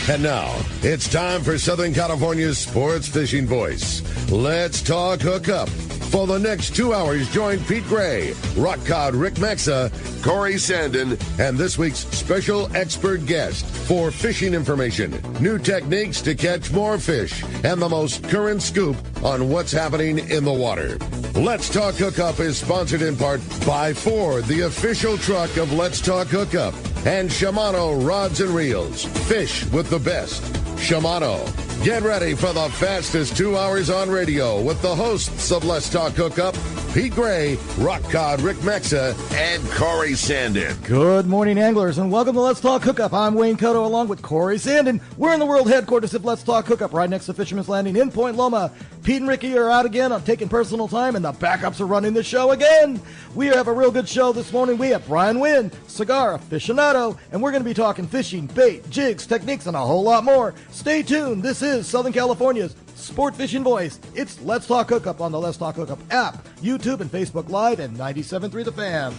And now, it's time for Southern California's sports fishing voice. Let's talk hookup. For the next 2 hours, join Pete Gray, Rock Cod Rick Maxa, Corey Sandin, and this week's special expert guest for fishing information, new techniques to catch more fish, and the most current scoop on what's happening in the water. Let's Talk Hookup is sponsored in part by Ford, the official truck of Let's Talk Hookup, and Shimano Rods and Reels. Fish with the best. Shimano. Get ready for the fastest 2 hours on radio with the hosts of Let's Talk Hookup, Pete Gray, Rock Cod Rick Maxa, and Corey Sandin. Good morning, anglers, and welcome to Let's Talk Hookup. I'm Wayne Cotto along with Corey Sandin. We're in the world headquarters of Let's Talk Hookup right next to Fisherman's Landing in Point Loma. Pete and Ricky are out again on taking personal time, and the backups are running the show again. We have a real good show this morning. We have Brian Nguyen, cigar aficionado, and we're going to be talking fishing, bait, jigs, techniques, and a whole lot more. Stay tuned. This is Southern California's sport fishing voice. It's Let's Talk Hookup on the Let's Talk Hookup app, YouTube, and Facebook Live, and 97.3 The Fan.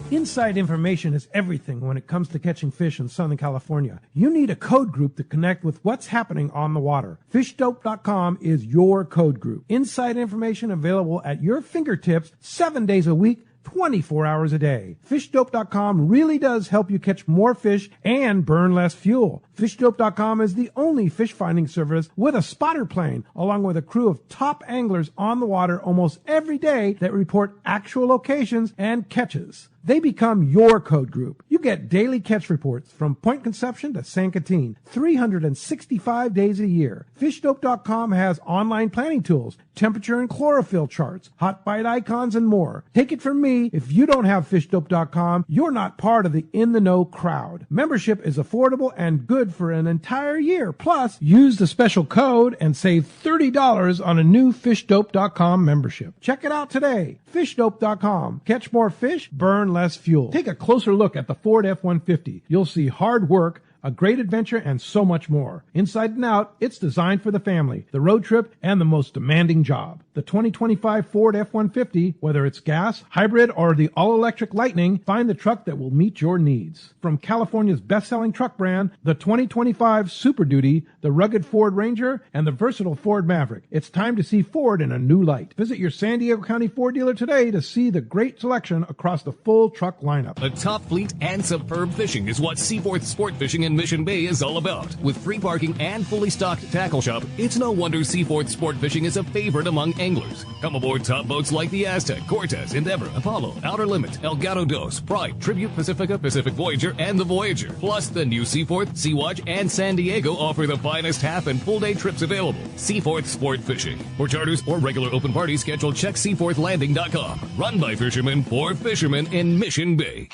Inside information is everything when it comes to catching fish in Southern California. You need a code group to connect with what's happening on the water. FishDope.com is your code group. Inside information available at your fingertips 7 days a week, 24 hours a day. FishDope.com really does help you catch more fish and burn less fuel. FishDope.com is the only fish finding service with a spotter plane, along with a crew of top anglers on the water almost every day that report actual locations and catches. They become your code group. You get daily catch reports from Point Conception to San Quintin, 365 days a year. FishDope.com has online planning tools, temperature and chlorophyll charts, hot bite icons, and more. Take it from me, if you don't have FishDope.com, you're not part of the in-the-know crowd. Membership is affordable and good for an entire year. Plus, use the special code and save $30 on a new FishDope.com membership. Check it out today. FishDope.com. Catch more fish, burn less fuel. Take a closer look at the Ford F-150. You'll see hard work, a great adventure, and so much more. Inside and out, it's designed for the family, the road trip, and the most demanding job. The 2025 Ford F-150, whether it's gas, hybrid, or the all-electric Lightning, find the truck that will meet your needs. From California's best-selling truck brand, the 2025 Super Duty, the rugged Ford Ranger, and the versatile Ford Maverick, it's time to see Ford in a new light. Visit your San Diego County Ford dealer today to see the great selection across the full truck lineup. A top fleet and superb fishing is what Seaforth Sport Fishing in Mission Bay is all about. With free parking and fully stocked tackle shop, it's no wonder Seaforth Sport Fishing is a favorite among anglers. Come aboard top boats like the Aztec, Cortez, Endeavor, Apollo, Outer Limit, El Gato Dos, Pride, Tribute Pacifica, Pacific Voyager, and the Voyager. Plus, the new Seaforth, Sea-Watch, and San Diego offer the finest half and full day trips available. Seaforth Sport Fishing. For charters or regular open party schedule, check SeaforthLanding.com. Run by fishermen for fishermen in Mission Bay.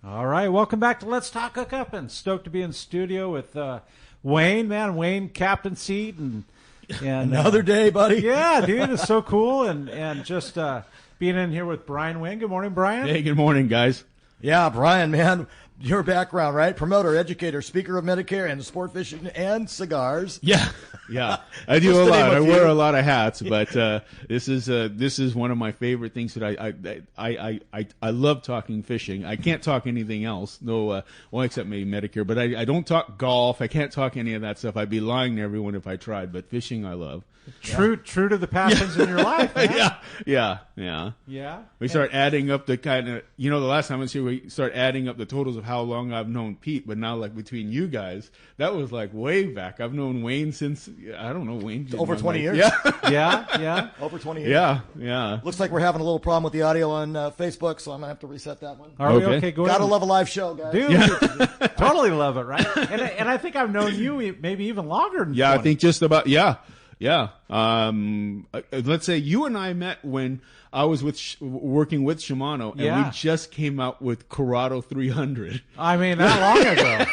All right, welcome back to Let's Talk Hookup, and stoked to be in studio with Wayne, Wayne, captain seat, and Another day, buddy. Yeah, dude, it's so cool, and just being in here with Brian Nguyen. Good morning, Brian. Hey, good morning, guys. Yeah, Brian, man, your background, right? Promoter, educator, speaker of Medicare and sport fishing and cigars. Yeah. I do a lot. I wear a lot of hats, but this is one of my favorite things that I love talking fishing. I can't talk anything else, well, except maybe Medicare. But I don't talk golf. I can't talk any of that stuff. I'd be lying to everyone if I tried. But fishing, I love. True to the passions in your life. Man. Yeah. We start adding up the kind of, the last time I was here, we start adding up the totals of how long I've known Pete. But now, like, between you guys, that was like way back. I've known Wayne since, I don't know, Wayne. Over 20 years. Yeah. Over 20 years. Yeah. Looks like we're having a little problem with the audio on Facebook, so I'm going to have to reset that one. Are we okay? Go ahead. Gotta love a live show, guys. Dude, totally love it, right? And I think I've known you maybe even longer than 20. I think just about, Yeah. Let's say you and I met when I was working with Shimano, and we just came out with Corrado 300. I mean, that long ago.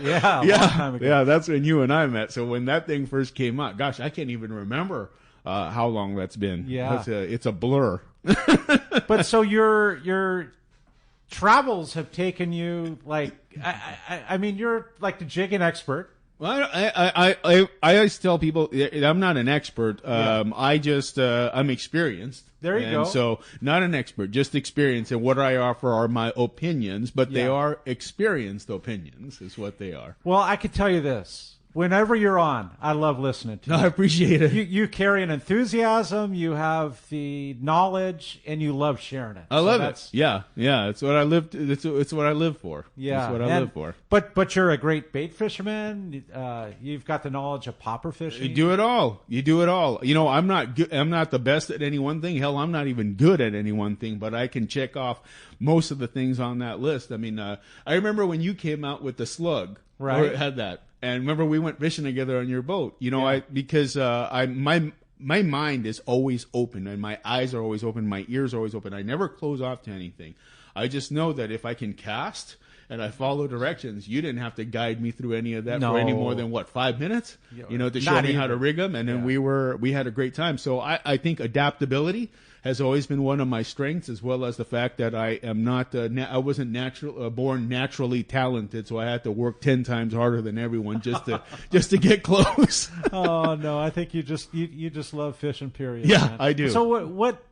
Long time ago. Yeah, that's when you and I met. So when that thing first came out, gosh, I can't even remember how long that's been. Yeah. It's a blur. But so your travels have taken you, like, I mean, you're like the jigging expert. Well, I always tell people I'm not an expert. I'm experienced. There you go. So not an expert, just experience. And what I offer are my opinions, but they are experienced opinions is what they are. Well, I can tell you this. Whenever you're on, I love listening to you. I appreciate it. You carry an enthusiasm, you have the knowledge, and you love sharing it. I love it. Yeah. It's what I live. It's what I live for. Yeah, it's what I live for. But you're a great bait fisherman. You've got the knowledge of popper fishing. You do it all. You know, I'm not good. I'm not the best at any one thing. Hell, I'm not even good at any one thing. But I can check off most of the things on that list. I mean, I remember when you came out with the slug. Right. Or had that. And remember, we went fishing together on your boat. You know, my mind is always open, and my eyes are always open, my ears are always open. I never close off to anything. I just know that if I can cast and I follow directions, you didn't have to guide me through any of that for any more than 5 minutes. You know, to show me how to rig them, and then we had a great time. So I think adaptability has always been one of my strengths, as well as the fact that I am not, I wasn't born naturally talented, so I had to work 10 times harder than everyone just to get close. Oh no, I think you just love fishing. Period. Yeah, man. I do. So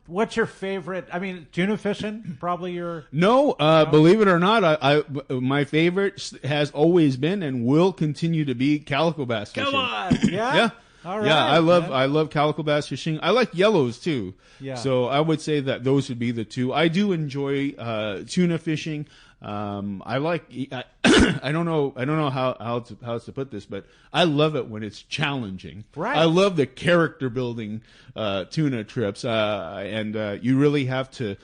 what's your favorite? I mean, tuna fishing probably your. No, believe it or not, my favorite has always been and will continue to be calico bass fishing. Come on, yeah. All right, I love calico bass fishing. I like yellows too. Yeah. So I would say that those would be the two. I do enjoy tuna fishing. I like. I don't know how to put this, but I love it when it's challenging. Right. I love the character building tuna trips, and you really have to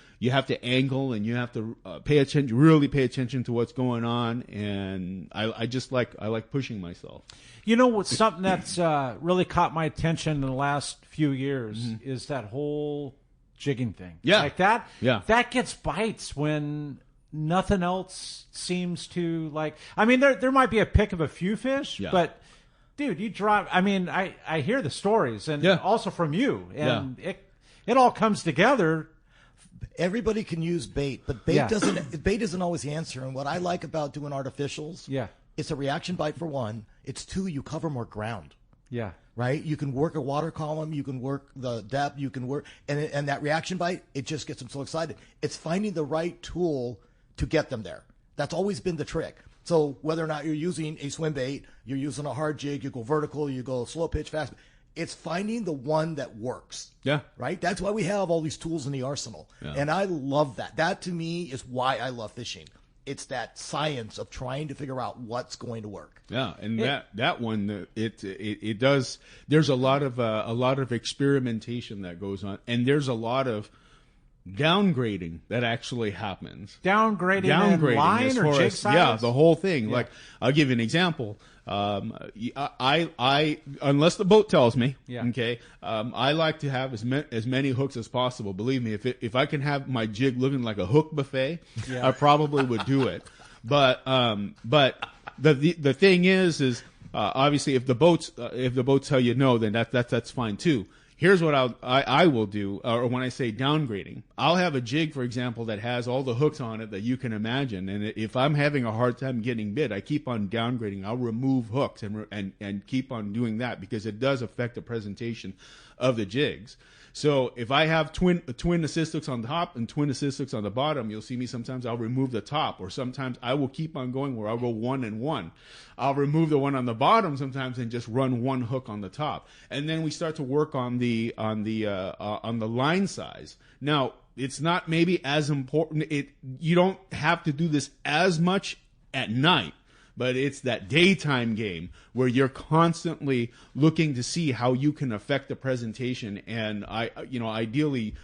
angle and you have to really pay attention to what's going on. And I like pushing myself. You know what's something that's really caught my attention in the last few years is that whole jigging thing. Yeah. Like that. Yeah. That gets bites when nothing else seems to like. I mean, there might be a pick of a few fish, but dude, you drop. I mean, I hear the stories and also from you, and it all comes together. Everybody can use bait, but bait isn't always the answer. And what I like about doing artificials, it's a reaction bite for one. It's two, you cover more ground. Yeah. Right? You can work a water column, you can work the depth, you can work, and that reaction bite, it just gets them so excited. It's finding the right tool to get them there. That's always been the trick. So whether or not you're using a swim bait, you're using a hard jig, you go vertical, you go slow pitch, fast, it's finding the one that works. Yeah. Right? That's why we have all these tools in the arsenal. Yeah. And I love that. That to me is why I love fishing. It's that science of trying to figure out what's going to work. Yeah, and that one it does. There's a lot of experimentation that goes on, and there's a lot of downgrading that actually happens. Downgrading line or jig size? Yeah, the whole thing. Yeah. Like, I'll give you an example. I unless the boat tells me, okay, I like to have as many hooks as possible. Believe me, if I can have my jig looking like a hook buffet, I probably would do it. But the thing is obviously if the boats tell you no, then that's fine too. Here's what I will do, or when I say downgrading, I'll have a jig, for example, that has all the hooks on it that you can imagine. And if I'm having a hard time getting bit, I keep on downgrading. I'll remove hooks and keep on doing that because it does affect the presentation of the jigs. So if I have twin assist hooks on the top and twin assist hooks on the bottom, you'll see me sometimes I'll remove the top, or sometimes I will keep on going where I'll go 1 and 1. I'll remove the one on the bottom sometimes and just run one hook on the top. And then we start to work on the line size. Now, it's not maybe as important. You don't have to do this as much at night. But it's that daytime game where you're constantly looking to see how you can affect the presentation. And ideally,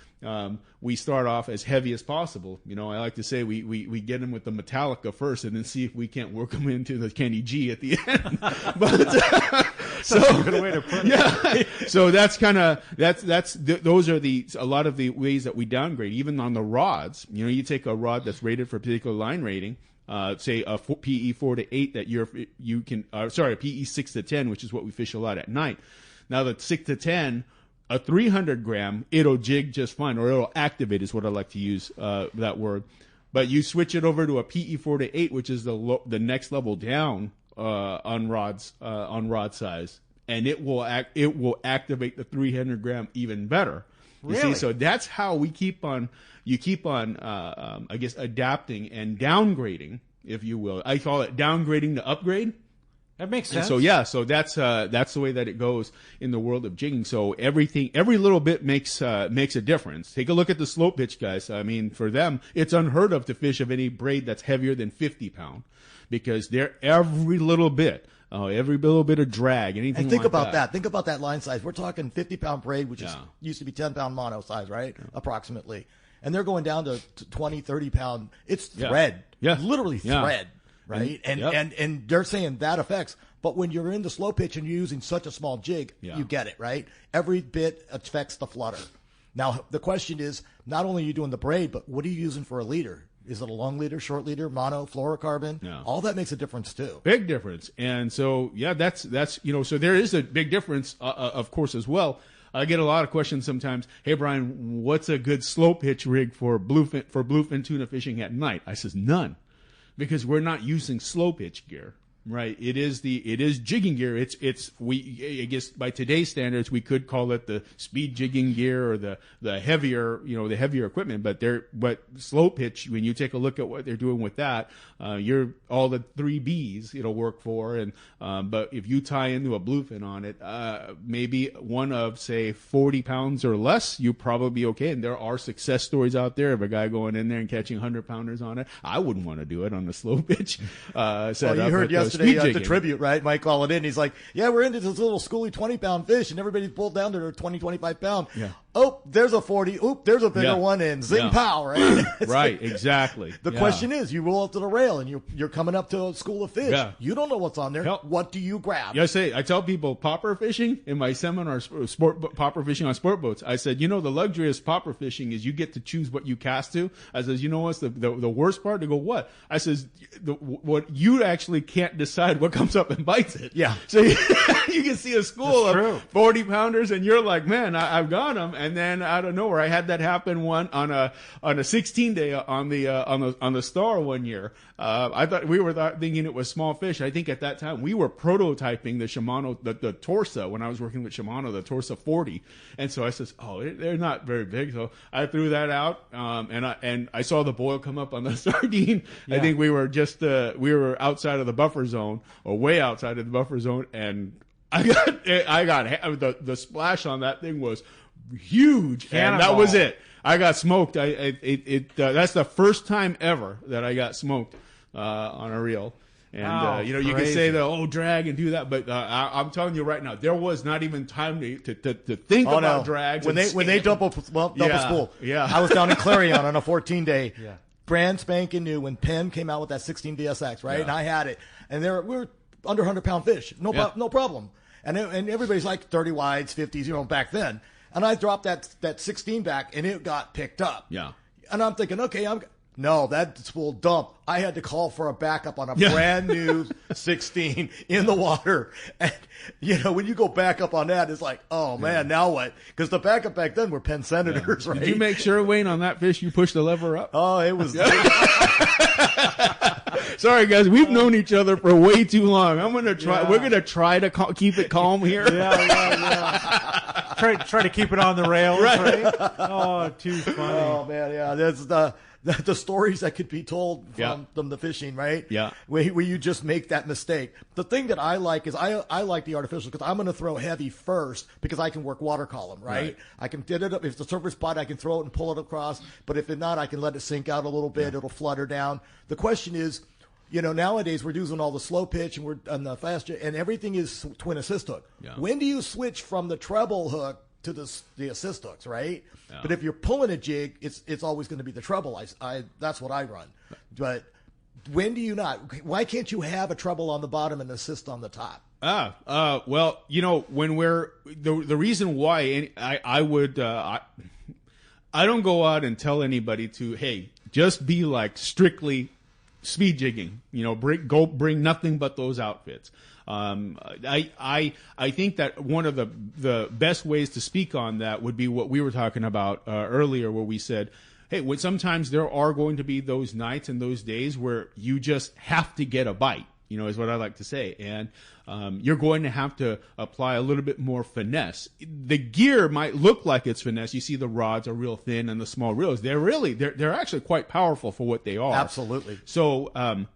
we start off as heavy as possible. I like to say we get them with the Metallica first, and then see if we can't work them into the Kenny G at the end. But so a good way to put it. Yeah. So that's those are a lot of the ways that we downgrade. Even on the rods, you take a rod that's rated for a particular line rating. Say a PE 4 to 8 that a PE 6 to 10, which is what we fish a lot at night. Now the 6 to 10, a 300 gram, it'll jig just fine, or it'll activate is what I like to use that word. But you switch it over to a PE 4 to 8, which is the next level down on rod size, and it will activate the 300-gram even better. You see, so that's how we keep on. You keep on, I guess, adapting and downgrading, if you will. I call it downgrading to upgrade. That makes sense. And so that's the way that it goes in the world of jigging. So every little bit makes a difference. Take a look at the slope pitch guys. I mean, for them, it's unheard of to fish of any braid that's heavier than 50 pound, because they're every little bit of drag, anything. And think like about that. Think about that line size. We're talking 50-pound braid, which used to be 10-pound mono size, right? Yeah. Approximately. And they're going down to 20, 30-pound. It's thread. Yeah. Literally thread. Right. And they're saying that affects. But when you're in the slow pitch and you're using such a small jig, you get it, right? Every bit affects the flutter. Now, the question is, not only are you doing the braid, but what are you using for a leader? Is it a long leader, short leader, mono, fluorocarbon? Yeah. All that makes a difference too. Big difference. And so, that's so there is a big difference, of course, as well. I get a lot of questions sometimes. Hey, Brian, what's a good slow pitch rig for bluefin tuna fishing at night? I says none, because we're not using slow pitch gear. Right. It is jigging gear. I guess by today's standards, we could call it the speed jigging gear or the heavier equipment. But slow pitch, when you take a look at what they're doing with that, you're all the 3 Bs it'll work for. And, but if you tie into a bluefin on it, maybe one of, say, 40 pounds or less, you probably be okay. And there are success stories out there of a guy going in there and catching 100 pounders on it. I wouldn't want to do it on the slow pitch. You heard yesterday at the tribute, right? Mike called it in. He's like, we're into this little schooly 20-pound fish, and everybody's pulled down to their 20, 25 pound. Yeah. Oh, there's a 40. Oop, there's a bigger one, and zing pow, right? Right, exactly. The question is, you roll up to the rail, and you're coming up to a school of fish. Yeah. You don't know what's on there. What do you grab? I tell people popper fishing in my seminar, popper fishing on sport boats. I said, the luxury of popper fishing is you get to choose what you cast to. I says, what's the worst part? They go, what? I says, what you actually can't decide what comes up and bites it. Yeah. So you can see a school of 40 pounders, and you're like, man, I've got them. And then out of nowhere, I had that happen on a 16 day on the Star one year. I thought we were thinking it was small fish. I think at that time we were prototyping the Shimano, the Torsa, when I was working with Shimano, the Torsa 40. And so I says, they're not very big. So I threw that out. And I saw the boil come up on the sardine. Yeah. I think we were outside of the buffer zone, or way outside of the buffer zone. And I got the splash on that thing was huge. Cannonball. And that was it. I got smoked. That's the first time ever that I got smoked on a reel. And you can say drag and do that, but I'm telling you right now, there was not even time to think about drags. When they double spool. Yeah, I was down in Clarion on a 14-day. Yeah. Brand spanking new when Penn came out with that 16 DSX, right? Yeah. And I had it, and we were under 100-pound fish, no problem. And everybody's like 30 wides, 50s, back then. And I dropped that 16 back, and it got picked up. Yeah. And I'm thinking, okay, no, that spool dumped. I had to call for a backup on a brand new 16 in the water. And, when you go back up on that, it's like, oh, man, now what? Because the backup back then were Penn Senators, right? Did you make sure, Wayne, on that fish, you pushed the lever up? Oh, it was. Sorry, guys, we've known each other for way too long. We're going to try to keep it calm here. Yeah. Try to keep it on the rails, right? Oh, too funny. Oh, man, yeah. That's the stories that could be told from the fishing, right? Yeah. Where you just make that mistake. The thing that I like is I like the artificial because I'm going to throw heavy first because I can work water column, right? I can get it up. If it's a surface spot, I can throw it and pull it across. But if it's not, I can let it sink out a little bit. It'll flutter down. The question is, nowadays we're using all the slow pitch and we're on the fast, and everything is twin assist hook. Yeah. When do you switch from the treble hook to the assist hooks, right? Yeah. But if you're pulling a jig, it's always going to be the treble. That's what I run. But when do you not? Why can't you have a treble on the bottom and assist on the top? Well, when the reason why I don't go out and tell anybody to, hey, just be like strictly speed jigging, bring nothing but those outfits. I think that one of the best ways to speak on that would be what we were talking about earlier, where we said, hey, sometimes there are going to be those nights and those days where you just have to get a bite. is what I like to say. And you're going to have to apply a little bit more finesse. The gear might look like it's finesse. You see the rods are real thin and the small reels. They're actually quite powerful for what they are. Absolutely. So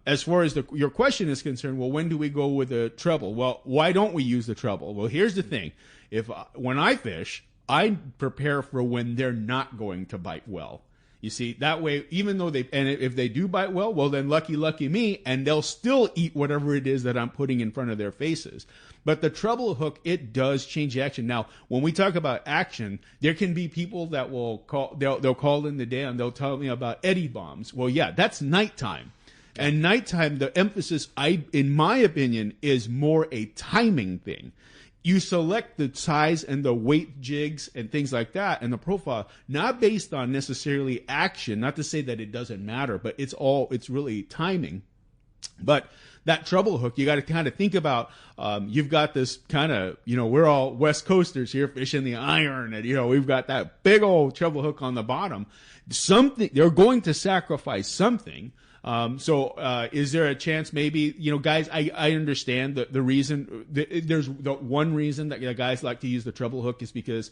as far as your question is concerned, well, when do we go with the treble? Well, why don't we use the treble? Well, here's the thing. When I fish, I prepare for when they're not going to bite well. You see, that way, even though if they do bite well, then lucky me, and they'll still eat whatever it is that I'm putting in front of their faces. But the treble hook, it does change the action. Now, when we talk about action, there can be people that will they'll call in the day and they'll tell me about eddy bombs. Well, yeah, that's nighttime. And nighttime, the emphasis, in my opinion, is more a timing thing. You select the size and the weight jigs and things like that and the profile, not based on necessarily action, not to say that it doesn't matter, but it's really timing. But that treble hook, you got to kind of think about, you've got this kind of, we're all West Coasters here fishing the iron and, we've got that big old treble hook on the bottom. They're going to sacrifice something. So is there a chance maybe, guys, I understand the reason. There's the one reason that guys like to use the treble hook is because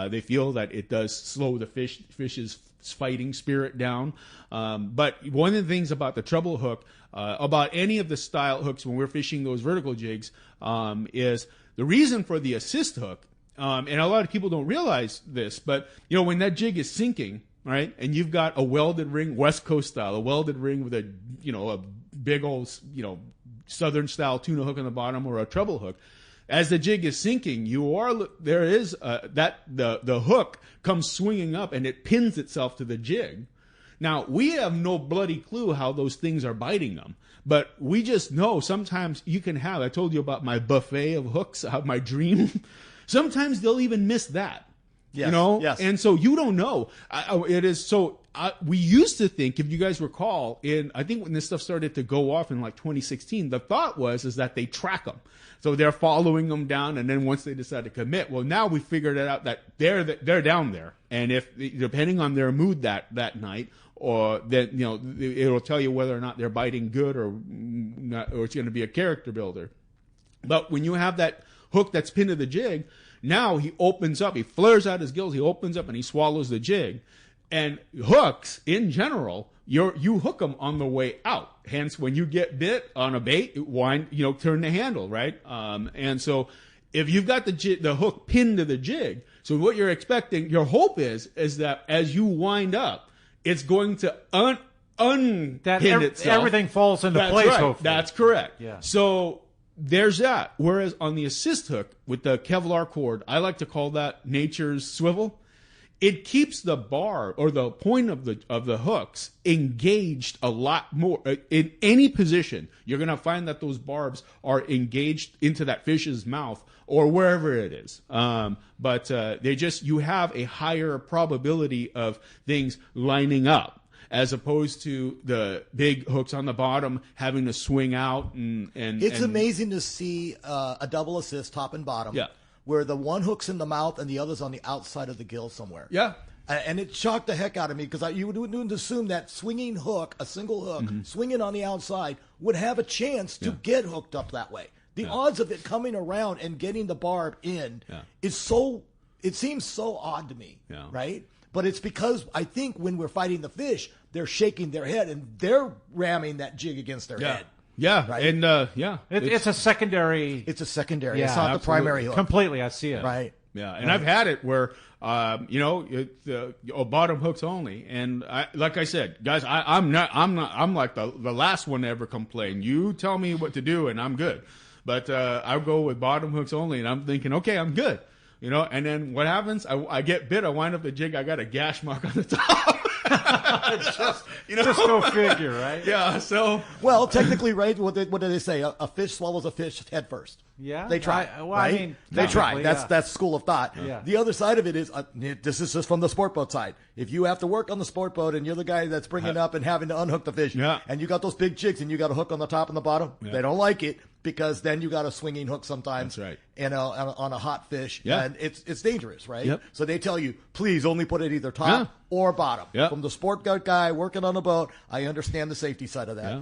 they feel that it does slow the fish's fighting spirit down. But one of the things about the treble hook, about any of the style hooks when we're fishing those vertical jigs, is the reason for the assist hook. And a lot of people don't realize this, but when that jig is sinking, right, and you've got a welded ring, West Coast style, a welded ring with a big old Southern style tuna hook on the bottom or a treble hook. As the jig is sinking, the hook comes swinging up and it pins itself to the jig. Now, we have no bloody clue how those things are biting them, but we just know sometimes you can have, I told you about my buffet of hooks, my dream. Sometimes they'll even miss that. Yes, yes. And so you don't know. We used to think, if you guys recall, I think when this stuff started to go off in like 2016, the thought was that they track them. So they're following them down, and then once they decide to commit, well, now we figured it out that they're down there. And if, depending on their mood that night, or then, it'll tell you whether or not they're biting good or not, or it's going to be a character builder. But when you have that hook that's pinned to the jig, now he opens up, he flares out his gills, he opens up and he swallows the jig. And hooks, in general, you hook them on the way out. Hence, when you get bit on a bait, turn the handle, right? And so if you've got the hook pinned to the jig, so what you're expecting, your hope is that as you wind up, it's going to unpin itself. Everything falls into place, right. hopefully. That's correct. Yeah. So there's that. Whereas on the assist hook with the Kevlar cord, I like to call that nature's swivel. It keeps the bar or the point of the hooks engaged a lot more. In any position, you're going to find that those barbs are engaged into that fish's mouth or wherever it is. But you have a higher probability of things lining up, as opposed to the big hooks on the bottom having to swing out and it's amazing to see a double assist top and bottom. Yeah. Where the one hook's in the mouth and the other's on the outside of the gill somewhere. Yeah. And it shocked the heck out of me because you would assume that swinging hook, a single hook, swinging on the outside would have a chance to get hooked up that way. The odds of it coming around and getting the barb in it seems so odd to me, right? But it's because I think when we're fighting the fish, they're shaking their head and they're ramming that jig against their head. Yeah, right? And it's a secondary. It's a secondary. Yeah, it's not absolutely. the primary hook. Completely, I see it. Right. Yeah, and I've had it where, bottom hooks only, and like I said, guys, I'm like the last one to ever complain. You tell me what to do, and I'm good. But I go with bottom hooks only, and I'm thinking, okay, I'm good. And then what happens? I get bit. I wind up the jig. I got a gash mark on the top. Just go figure, right? Yeah. So technically, right? What do they say? A fish swallows a fish head first. Yeah, they try. I mean, they try. That's school of thought. Yeah. The other side of it is this is just from the sport boat side. If you have to work on the sport boat and you're the guy that's bringing up and having to unhook the fish, and you got those big jigs and you got a hook on the top and the bottom, they don't like it because then you got a swinging hook sometimes. That's right. And on a hot fish, Yeah. and it's dangerous, right? Yep. So they tell you, please only put it either top or bottom. Yeah. From the sport boat guy working on a boat, I understand the safety side of that. Yeah.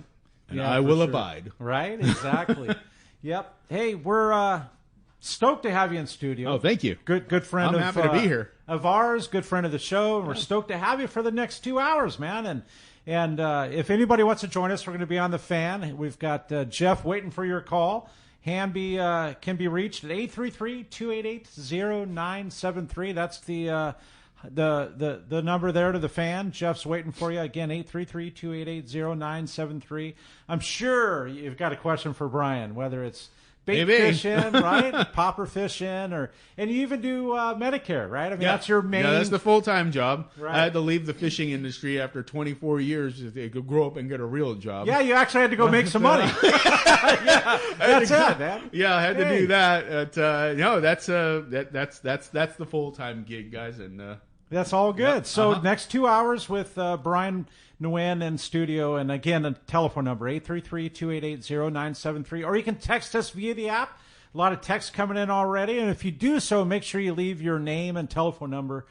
And I will abide. Right? Exactly. Yep. Hey, we're stoked to have you in studio. Oh, thank you. Good friend. I'm happy to be here. Of ours, good friend of the show. And we're stoked to have you for the next 2 hours, man. And if anybody wants to join us, we're going to be on the fan. We've got Jeff waiting for your call. Hamby can be reached at 833-288-0973. That's the number there to the fan. Jeff's waiting for you. Again, 833-288-0973. I'm sure you've got a question for Brian, whether it's bait fishing, right? Popper fishing, and you even do Medicare, right? I mean, that's your main. Yeah, that's the full-time job. Right. I had to leave the fishing industry after 24 years to grow up and get a real job. Yeah, you actually had to go make some money. That's it, man. Yeah, I had to do that. No, that's the full-time gig, guys, and that's all good. So next 2 hours with Brian Nguyen in studio, and again, the telephone number 833-288-0973, or you can text us via the app. A lot of texts coming in already, and if you do so, make sure you leave your name and telephone number.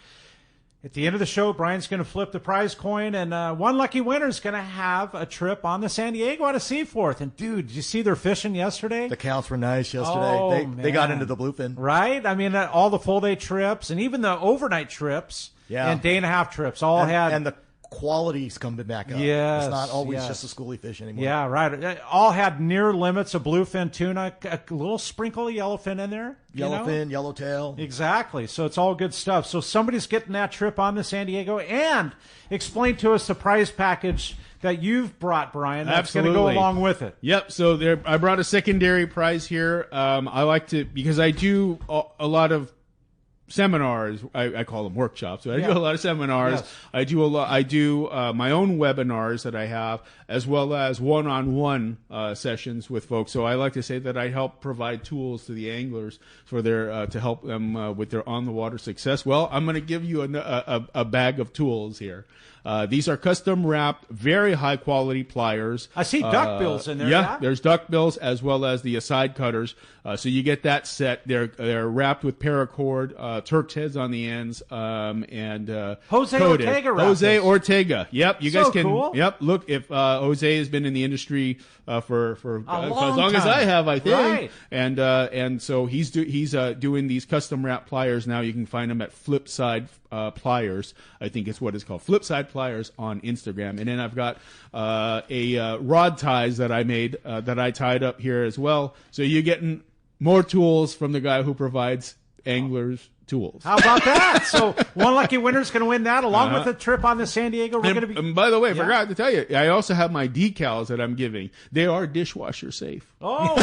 At the end of the show, Brian's going to flip the prize coin, and one lucky winner is going to have a trip on the San Diego out of Seaforth. And, dude, did you see their fishing yesterday? The counts were nice yesterday. Oh, they got into the bluefin. Right? I mean, all the full-day trips and even the overnight trips and day-and-a-half trips all had. And the quality's coming back up. Yes, it's not always just a schoolie fish anymore. Yeah, right. All had near limits of bluefin tuna, a little sprinkle of yellowfin in there. Yellowfin, yellowtail. Exactly. So it's all good stuff. So somebody's getting that trip on to San Diego, and explain to us the prize package that you've brought, Brian. That's going to go along with it. Yep. So I brought a secondary prize here. I like to, because I do a lot of seminars. I call them workshops. So I do a lot of seminars. Yes. I do my own webinars that I have, as well as one-on-one sessions with folks. So I like to say that I help provide tools to the anglers for their to help them with their on-the-water success. Well, I'm going to give you a bag of tools here. These are custom wrapped, very high quality pliers. I see duck bills in there. Yeah, there's duck bills as well as the side cutters. So you get that set. They're wrapped with paracord, Turk's heads on the ends, and Jose coated. Ortega. Jose Ortega. Yep, you guys can. Cool. Yep, look, if Jose has been in the industry for as long as I have, I think. Right. And so he's doing these custom wrap pliers now. You can find them at Flipside Pliers. I think it's what it's called, Flipside Pliers on Instagram. And then I've got a rod ties that I made that I tied up here as well. So you're getting more tools from the guy who provides anglers tools. How about that? So one lucky winner is going to win that, along with a trip on the San Diego. We're going to be. And by the way, I forgot to tell you, I also have my decals that I'm giving. They are dishwasher safe. Oh,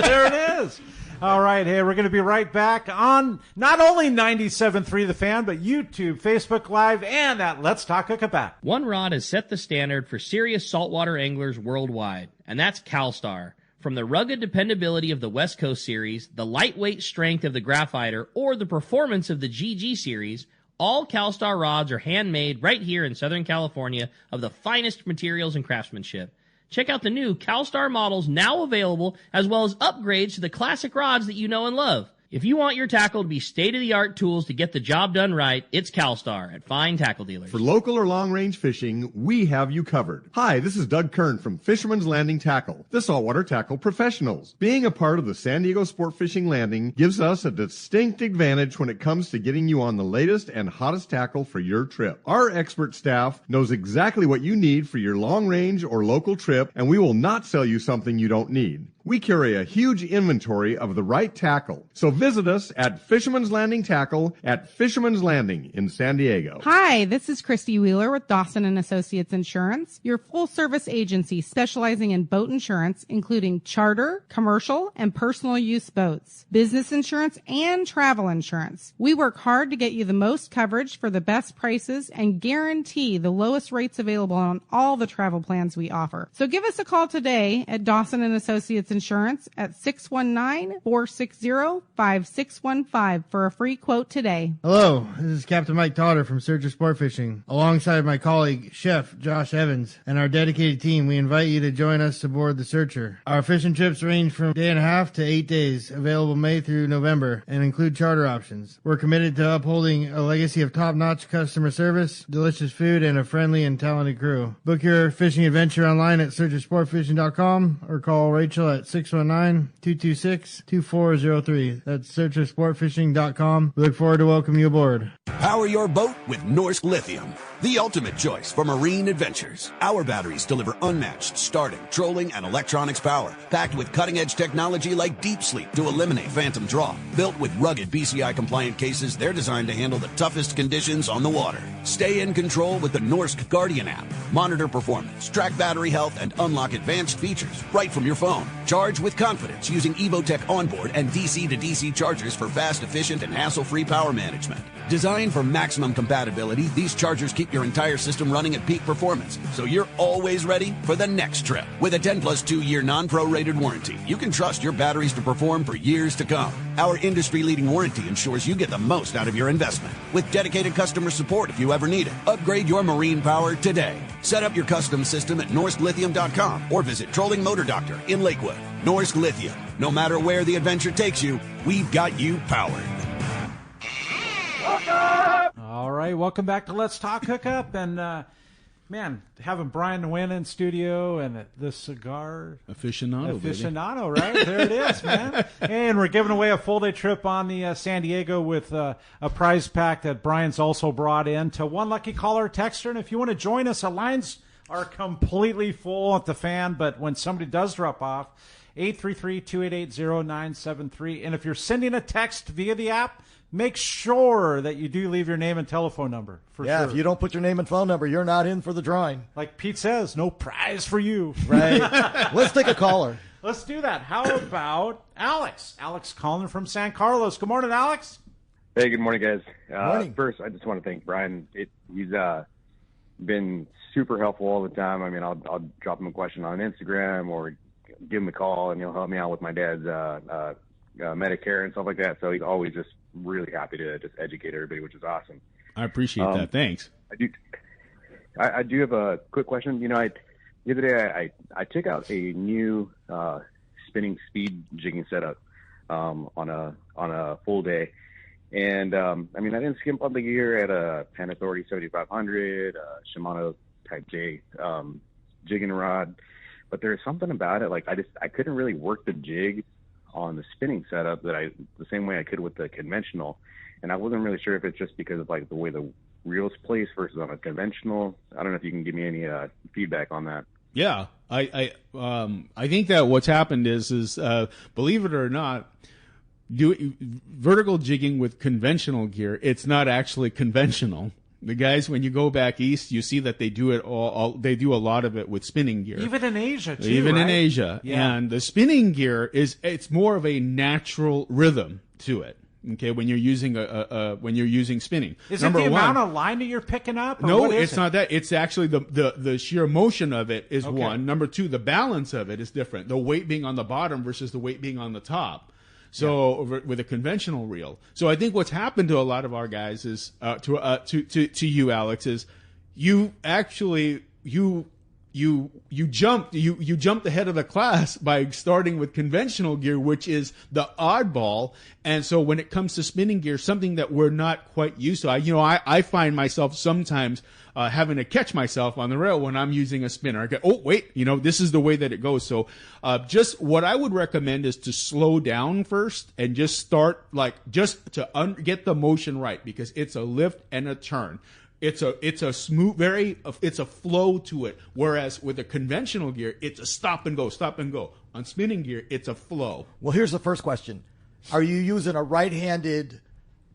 there it is. All right, hey, we're going to be right back on not only 97.3 The Fan, but YouTube, Facebook Live, and that Let's Talk Hookup app. One rod has set the standard for serious saltwater anglers worldwide, and that's CalStar. From the rugged dependability of the West Coast Series, the lightweight strength of the Graphiter, or the performance of the GG Series, all CalStar rods are handmade right here in Southern California of the finest materials and craftsmanship. Check out the new CalStar models now available, as well as upgrades to the classic rods that you know and love. If you want your tackle to be state-of-the-art tools to get the job done right, it's CalStar at fine tackle dealers. For local or long-range fishing, we have you covered. Hi, this is Doug Kern from Fisherman's Landing Tackle, the saltwater tackle professionals. Being a part of the San Diego Sport Fishing Landing gives us a distinct advantage when it comes to getting you on the latest and hottest tackle for your trip. Our expert staff knows exactly what you need for your long-range or local trip, and we will not sell you something you don't need. We carry a huge inventory of the right tackle. So visit us at Fisherman's Landing Tackle at Fisherman's Landing in San Diego. Hi, this is Christy Wheeler with Dawson & Associates Insurance, your full-service agency specializing in boat insurance, including charter, commercial, and personal use boats, business insurance, and travel insurance. We work hard to get you the most coverage for the best prices and guarantee the lowest rates available on all the travel plans we offer. So give us a call today at Dawson & Associates Insurance at 619-460-5615 for a free quote today. Hello, this is Captain Mike Totter from Searcher Sport Fishing. Alongside my colleague, Chef Josh Evans, and our dedicated team, we invite you to join us aboard the Searcher. Our fishing trips range from 1.5 to 8 days, available May through November, and include charter options. We're committed to upholding a legacy of top-notch customer service, delicious food, and a friendly and talented crew. Book your fishing adventure online at searchersportfishing.com or call Rachel at 619-226-2403. That's searchersportfishing.com. We look forward to welcoming you aboard. Power your boat with Norsk Lithium, the ultimate choice for marine adventures. Our batteries deliver unmatched starting, trolling, and electronics power, packed with cutting-edge technology like Deep Sleep to eliminate phantom draw. Built with rugged BCI-compliant cases, they're designed to handle the toughest conditions on the water. Stay in control with the Norsk Guardian app. Monitor performance, track battery health, and unlock advanced features right from your phone. Charge with confidence using Evotech onboard and DC-to-DC chargers for fast, efficient, and hassle-free power management. Designed for maximum compatibility, these chargers keep your entire system running at peak performance, so you're always ready for the next trip. With a 10-plus 2-year non-prorated warranty, you can trust your batteries to perform for years to come. Our industry-leading warranty ensures you get the most out of your investment. With dedicated customer support if you ever need it. Upgrade your marine power today. Set up your custom system at NorskLithium.com or visit Trolling Motor Doctor in Lakewood. Norsk Lithium. No matter where the adventure takes you, we've got you powered. All right, welcome back to Let's Talk Hookup. And, man, having Brian Nguyen in studio and the cigar aficionado, right? There it is, man. And we're giving away a full-day trip on the San Diego with a prize pack that Brian's also brought in to one lucky caller or texter. And if you want to join us, the lines are completely full at the fan, but when somebody does drop off, 833-288-0973. And if you're sending a text via the app, make sure that you do leave your name and telephone number. For sure. If you don't put your name and phone number, you're not in for the drawing. Like Pete says, no prize for you. Right. Let's take a caller. Let's do that. How about Alex? Alex calling from San Carlos. Good morning, Alex. Hey, good morning, guys. Morning. First, I just want to thank Brian. He's been super helpful all the time. I mean, I'll drop him a question on Instagram or give him a call, and he'll help me out with my dad's Medicare and stuff like that. So he's always just really happy to just educate everybody, which is awesome. I appreciate that. Thanks. I do have a quick question. You know, the other day I took out a new spinning speed jigging setup on a full day, and I mean, I didn't skimp on the gear at a Penn Authority 7500, Shimano Type J jigging rod, but there's something about it, like I couldn't really work the jig on the spinning setup the same way I could with the conventional, and I wasn't really sure if it's just because of like the way the reels place versus on a conventional. I don't know if you can give me any feedback on that. Yeah, I think that what's happened is believe it or not, vertical jigging with conventional gear, it's not actually conventional. The guys, when you go back east, you see that they do it they do a lot of it with spinning gear. Even in Asia, too, Even right? in Asia. Yeah. And the spinning gear it's more of a natural rhythm to it. Okay, when you're using when you're using spinning. Is it the amount of line that you're picking up? Or no, it's not that. It's actually the sheer motion of it is one. Number two, the balance of it is different. The weight being on the bottom versus the weight being on the top. So with a conventional reel. So I think what's happened to a lot of our guys is to you, Alex, is you actually you jumped ahead of the class by starting with conventional gear, which is the oddball. And so when it comes to spinning gear, something that we're not quite used to, I find myself sometimes having to catch myself on the rail when I'm using a spinner. I go, oh wait, this is the way that it goes. So just what I would recommend is to slow down first and just start just to get the motion right, because it's a lift and a turn. It's a smooth, it's a flow to it. Whereas with a conventional gear, it's a stop and go. On spinning gear, it's a flow. Well, here's the first question. Are you using a right-handed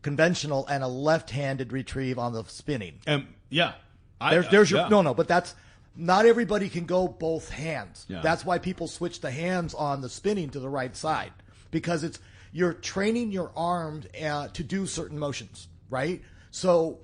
conventional and a left-handed retrieve on the spinning? Yeah. But that's not everybody can go both hands. Yeah. That's why people switch the hands on the spinning to the right side, because you're training your arm to do certain motions, right? So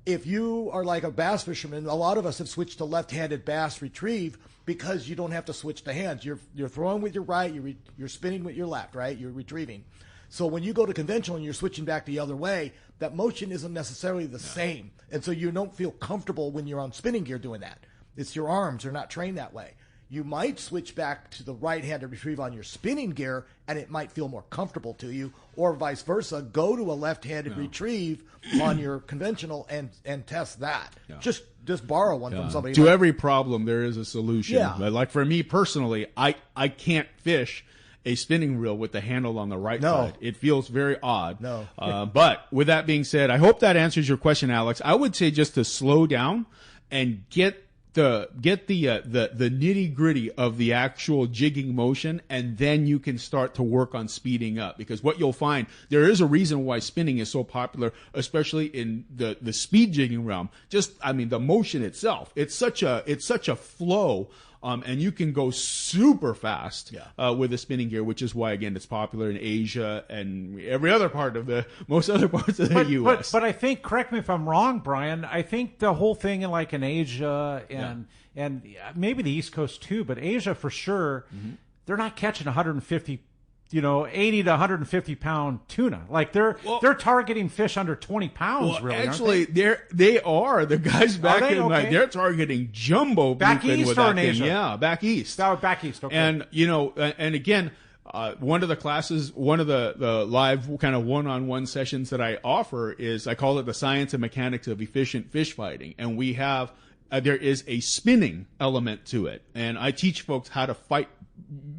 if you are like a bass fisherman, a lot of us have switched to left-handed bass retrieve because you don't have to switch the hands. You're throwing with your right, you're spinning with your left, right? You're retrieving. So when you go to conventional and you're switching back the other way, that motion isn't necessarily the same. And so you don't feel comfortable when you're on spinning gear doing that. It's your arms are not trained that way. You might switch back to the right-handed retrieve on your spinning gear, and it might feel more comfortable to you, or vice versa. Go to a left-handed retrieve on your conventional and test that. Yeah. Just borrow one from somebody. To every problem, there is a solution. Yeah. Like for me personally, I can't fish a spinning reel with the handle on the right side. It feels very odd. No. But with that being said, I hope that answers your question, Alex. I would say just to slow down and get the nitty gritty of the actual jigging motion, and then you can start to work on speeding up. Because what you'll find, there is a reason why spinning is so popular, especially in the speed jigging realm. The motion itself, it's such a flow. And you can go super fast with a spinning gear, which is why, again, it's popular in Asia and every other part of most other parts of the U.S. But I think, correct me if I'm wrong, Brian, I think the whole thing in Asia and maybe the East Coast too, but Asia for sure, they're not catching 150 80 to 150 pound tuna. Like they're targeting fish under 20 pounds. Really, actually, they are the guys back in they're targeting jumbo back bluefin east with or that in thing. Asia. Yeah, back east. Back east. Okay. And and again, one of the classes, one of the live kind of one-on-one sessions that I offer is I call it the science and mechanics of efficient fish fighting, and we have there is a spinning element to it, and I teach folks how to fight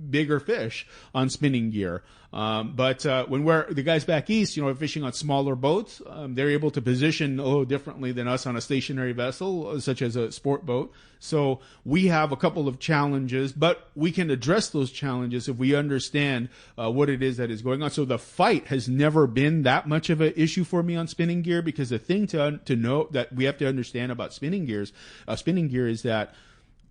bigger fish on spinning gear. But when the guys back east, are fishing on smaller boats, they're able to position a little differently than us on a stationary vessel, such as a sport boat. So we have a couple of challenges, but we can address those challenges if we understand what it is that is going on. So the fight has never been that much of an issue for me on spinning gear, because the thing to know that we have to understand about spinning gear is that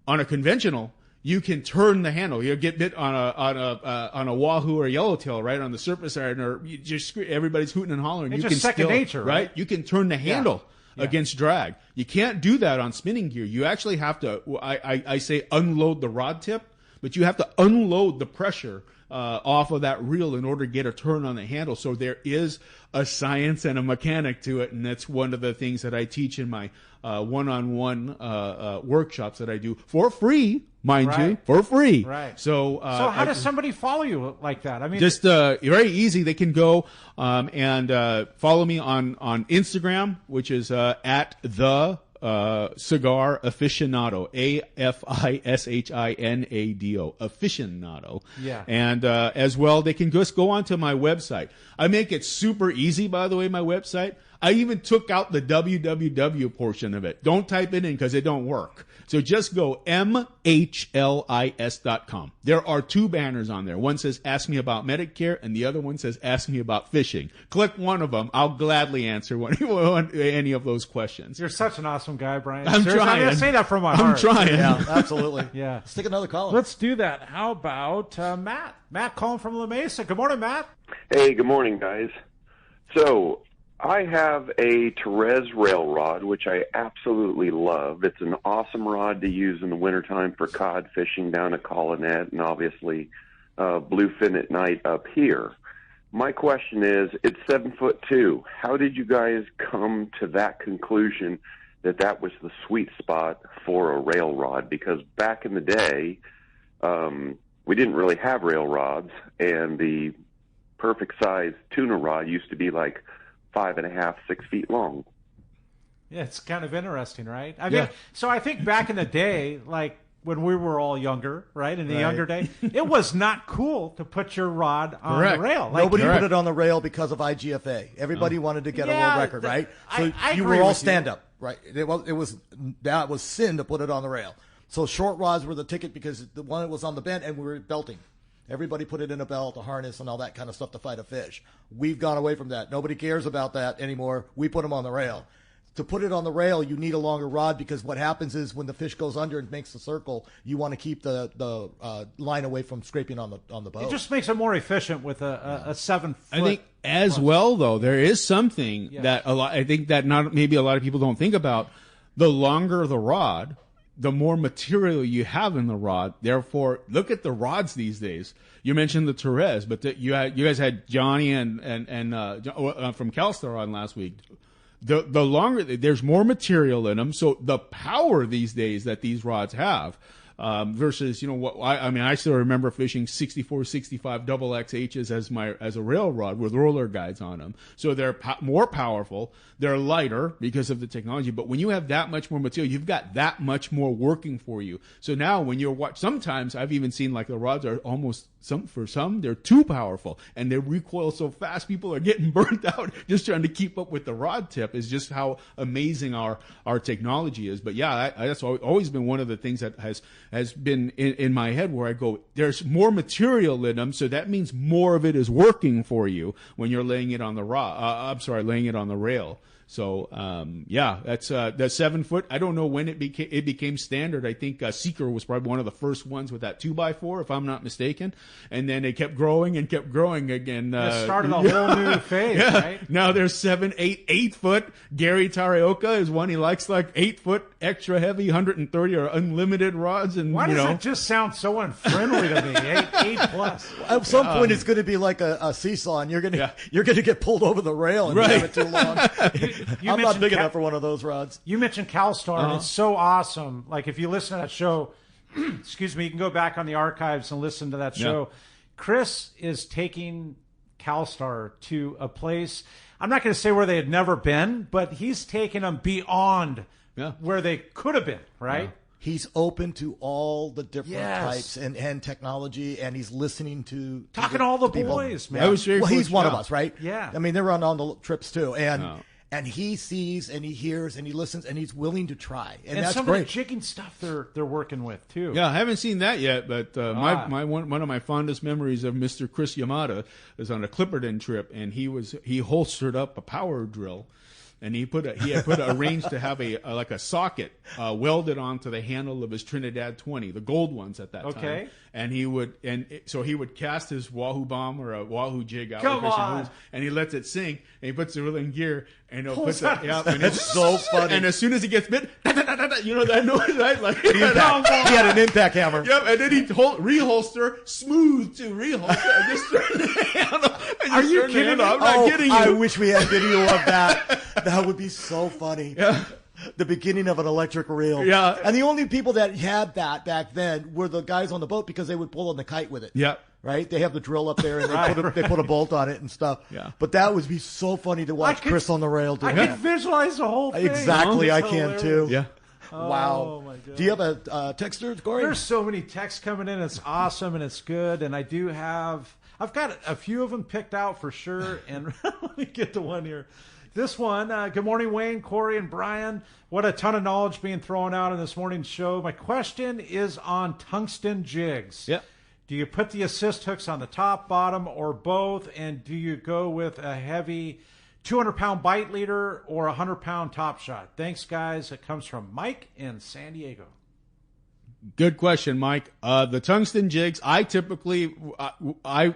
on a conventional, you can turn the handle. You get bit on a wahoo or a yellowtail, right, on the surface area, or you just everybody's hooting and hollering. It's you just can second nature, right? You can turn the handle against drag. You can't do that on spinning gear. You actually have to. I say unload the rod tip, but you have to unload the pressure off of that reel in order to get a turn on the handle. So there is a science and a mechanic to it, and that's one of the things that I teach in my one-on-one workshops that I do for free, mind you, for free. Right. So how does somebody follow you like that? I mean, just very easy. They can go and follow me on Instagram, which is at the cigar aficionado, AFISHINADO, aficionado. Yeah. And as well, they can just go onto my website. I make it super easy, by the way, my website. I even took out the www portion of it. Don't type it in because it don't work. So just go mhlis.com. There are two banners on there. One says Ask Me About Medicare, and the other one says Ask Me About Fishing. Click one of them. I'll gladly answer any of those questions. You're such an awesome guy, Brian. I'm Seriously, trying. I'm going to say that from my heart. I'm trying. Yeah, absolutely. Yeah. Let's take another call. Let's do that. How about Matt? Matt calling from La Mesa. Good morning, Matt. Hey, good morning, guys. So I have a Therese rail rod, which I absolutely love. It's an awesome rod to use in the wintertime for cod fishing down at Colinet, and obviously bluefin at night up here. My question is, it's 7'2". How did you guys come to that conclusion that was the sweet spot for a rail rod? Because back in the day, we didn't really have rail rods, and the perfect size tuna rod used to be like 5.5, 6 feet long. Yeah, it's kind of interesting, right? I mean, so I think back in the day, like when we were all younger, right? In the younger day, it was not cool to put your rod on the rail. Like, nobody put it on the rail because of IGFA. Everybody wanted to get a world record, right? So you were all stand up, right? It was sin to put it on the rail. So short rods were the ticket because the one that was on the bend, and we were belting. Everybody put it in a belt, a harness, and all that kind of stuff to fight a fish. We've gone away from that. Nobody cares about that anymore. We put them on the rail. To put it on the rail, you need a longer rod, because what happens is when the fish goes under and makes the circle, you want to keep the line away from scraping on the boat. It just makes it more efficient with a 7 foot As well, though, there is something that I think that maybe a lot of people don't think about. The longer the rod, the more material you have in the rod. Therefore, look at the rods these days. You mentioned the Torres, but you guys had Johnny and from CalStar on last week. The longer, there's more material in them, so the power these days that these rods have. Versus, I still remember fishing 64, 65 double XHs as a rail rod with roller guides on them. So they're more powerful. They're lighter because of the technology. But when you have that much more material, you've got that much more working for you. So now when you're sometimes I've even seen like the rods are almost for some they're too powerful and they recoil so fast. People are getting burnt out just trying to keep up with the rod tip. Is just how amazing our technology is. But yeah, that's always been one of the things that has been in my head where I go, there's more material in them, so that means more of it is working for you when you're laying it on the laying it on the rail. So that's 7 foot. I don't know when it became standard. I think Seeker was probably one of the first ones with that 2x4, if I'm not mistaken. And then it kept growing and kept growing again. It started a whole new phase, right? Now there's 7, 8 foot. Gary Tarioka is one. He likes like 8 foot extra heavy, 130 or unlimited rods. And why does that just sound so unfriendly to me? 8 plus. At some point, it's going to be like a seesaw, and you're going to get pulled over the rail and have it too long. I'm not big enough for one of those rods. You mentioned CalStar, and it's so awesome. Like, if you listen to that show, excuse me, you can go back on the archives and listen to that show. Chris is taking CalStar to a place, I'm not going to say where they had never been, but he's taking them beyond where they could have been, right? Yeah. He's open to all the different types and technology, and he's listening to all the people. Boys, man. He's one of us, right? Yeah. I mean, they're on the trips too, and he sees and he hears and he listens and he's willing to try, and that's some great. Of the jigging stuff they're working with too. Yeah, I haven't seen that yet, but one of my fondest memories of Mr. Chris Yamada is on a Clipperton trip, and he holstered up a power drill. And he had arranged to have a socket welded onto the handle of his Trinidad 20, the gold ones at that time. And so he would cast his Wahoo bomb or a Wahoo jig out, and he lets it sink, and he puts the reel in gear, and he'll put that out. And it's so funny. And as soon as he gets bit, you know that noise, right? Like he had an impact hammer. Yep, and then he'd reholster, smooth to reholster, and just turn the handle. Are you kidding me? I'm not kidding you. I wish we had video of that. That would be so funny. Yeah. The beginning of an electric reel. Yeah. And the only people that had that back then were the guys on the boat because they would pull on the kite with it. Yeah. Right? They have the drill up there and they put a bolt on it and stuff. Yeah. But that would be so funny to watch Chris on the rail do that. I can visualize the whole thing. Exactly. I can too. Yeah. Wow. Oh my God. Do you have a texter, Corey? There's so many texts coming in. It's awesome and it's good. And I've got a few of them picked out for sure. And let me get to one here. This one, good morning, Wayne, Corey, and Brian. What a ton of knowledge being thrown out in this morning's show. My question is on tungsten jigs. Yep. Do you put the assist hooks on the top, bottom, or both? And do you go with a heavy 200-pound bite leader or a 100-pound top shot? Thanks, guys. It comes from Mike in San Diego. Good question, Mike. The tungsten jigs, I typically, I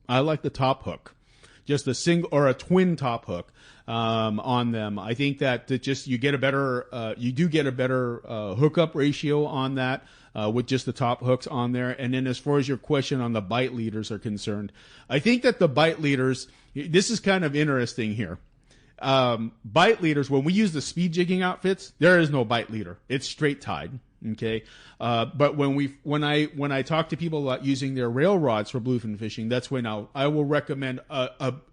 like the top hook. Just a single or a twin top hook on them. I think that you get a better hookup ratio on that with just the top hooks on there. And then as far as your question on the bite leaders are concerned, I think that the bite leaders, this is kind of interesting here. Bite leaders, when we use the speed jigging outfits, there is no bite leader. It's straight tied. Okay. But when I talk to people about using their rail rods for bluefin fishing, that's when I will recommend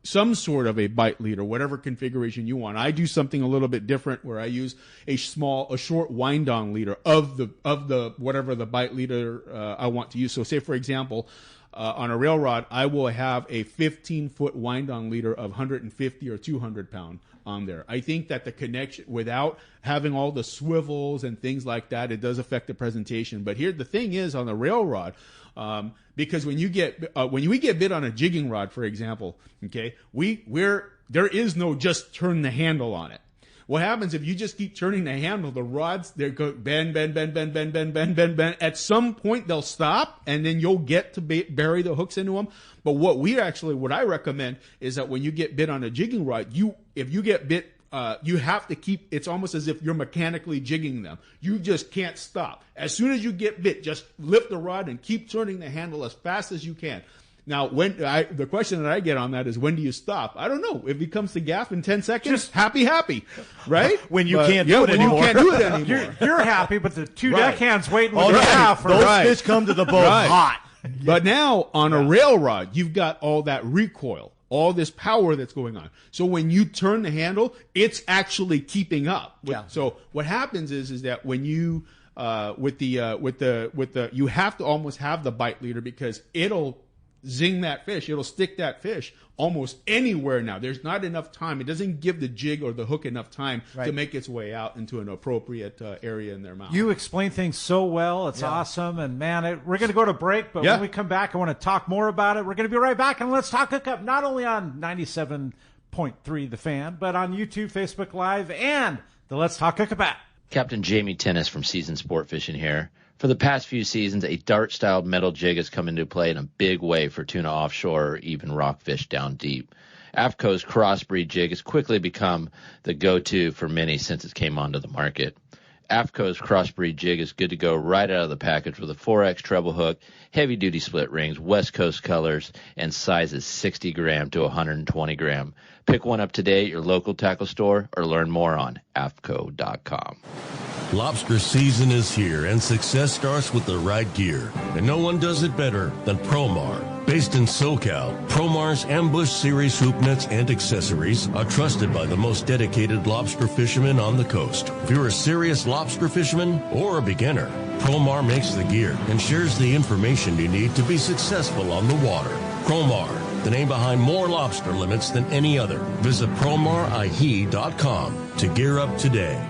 some sort of a bite leader, whatever configuration you want. I do something a little bit different where I use a short wind on leader of the whatever the bite leader I want to use. So say for example, on a rail rod, I will have a 15-foot wind-on leader of 150 or 200 pound on there. I think that the connection, without having all the swivels and things like that, it does affect the presentation. But here, the thing is on the rail rod, because when we get bit on a jigging rod, for example, okay, there is no just turn the handle on it. What happens if you just keep turning the handle, the rods, they go bend, bend, bend, bend, bend, bend, bend, bend, bend. At some point, they'll stop, and then you'll get to bury the hooks into them. But what I recommend is that when you get bit on a jigging rod, if you get bit, you have to keep, it's almost as if you're mechanically jigging them. You just can't stop. As soon as you get bit, just lift the rod and keep turning the handle as fast as you can. Now, the question that I get on that is, when do you stop? I don't know. If he comes to gaff in 10 seconds, just happy, right? When you can't do it anymore. You can't do it anymore. You're happy, but the two Right. deckhands waiting Oh, with no. the gaff. Those fish come to the boat hot. But now, on a rail rod, you've got all that recoil, all this power that's going on. So when you turn the handle, it's actually keeping up. So what happens is that when you you have to almost have the bite leader, because it'll zing that fish. It'll stick that fish almost anywhere now. There's not enough time. It doesn't give the jig or the hook enough time to make its way out into an appropriate area in their mouth. You explain things so well. It's awesome. And, man, we're going to go to break, but when we come back, I want to talk more about it. We're going to be right back, and Let's Talk Hookup, not only on 97.3 The Fan, but on YouTube, Facebook Live, and the Let's Talk Hookup app. Captain Jamie Tennis from Seasoned Sport Fishing here. For the past few seasons, a dart-styled metal jig has come into play in a big way for tuna offshore or even rockfish down deep. AFTCO's crossbreed jig has quickly become the go-to for many since it came onto the market. AFTCO's crossbreed jig is good to go right out of the package with a 4X treble hook, heavy-duty split rings, West Coast colors, and sizes 60 gram to 120 gram. Pick one up today at your local tackle store or learn more on aftco.com. Lobster season is here, and success starts with the right gear. And no one does it better than Promar. Based in SoCal, Promar's Ambush Series hoop nets and accessories are trusted by the most dedicated lobster fishermen on the coast. If you're a serious lobster fisherman or a beginner, Promar makes the gear and shares the information you need to be successful on the water. Promar, the name behind more lobster limits than any other. Visit PromarIE.com to gear up today.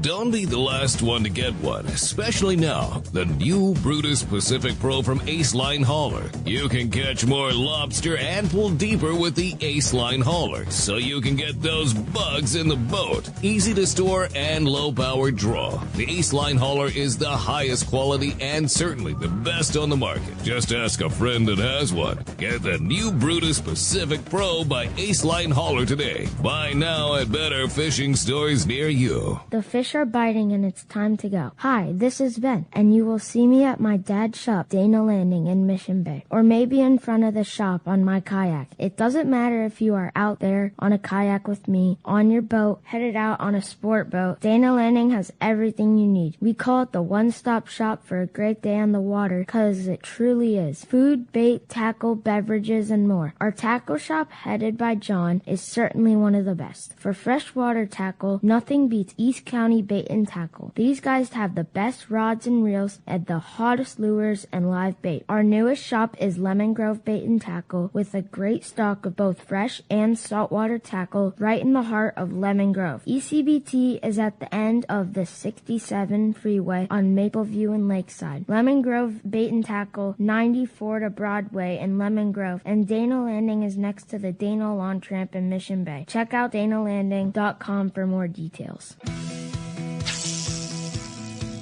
Don't be the last one to get one, especially now. The new Brutus Pacific Pro from Ace Line Hauler. You can catch more lobster and pull deeper with the Ace Line Hauler, so you can get those bugs in the boat. Easy to store and low-power draw. The Ace Line Hauler is the highest quality and certainly the best on the market. Just ask a friend that has one. Get the new Brutus Pacific Pro by Ace Line Hauler today. Buy now at better fishing stores near you. The fish are biting and it's time to go. Hi, this is Ben, and you will see me at my dad's shop, Dana Landing in Mission Bay, or maybe in front of the shop on my kayak. It doesn't matter if you are out there on a kayak with me, on your boat, headed out on a sport boat. Dana Landing has everything you need. We call it the one-stop shop for a great day on the water, because it truly is. Food, bait, tackle, beverages, and more. Our tackle shop, headed by John, is certainly one of the best. For freshwater tackle, nothing beats East County Bait and Tackle. These guys have the best rods and reels and the hottest lures and live bait. Our newest shop is Lemon Grove Bait and Tackle, with a great stock of both fresh and saltwater tackle right in the heart of Lemon Grove. ECBT is at the end of the 67 freeway on Mapleview and Lakeside. Lemon Grove Bait and Tackle, 94 to Broadway in Lemon Grove, and Dana Landing is next to the Dana Lawn Tramp in Mission Bay. Check out DanaLanding.com for more details.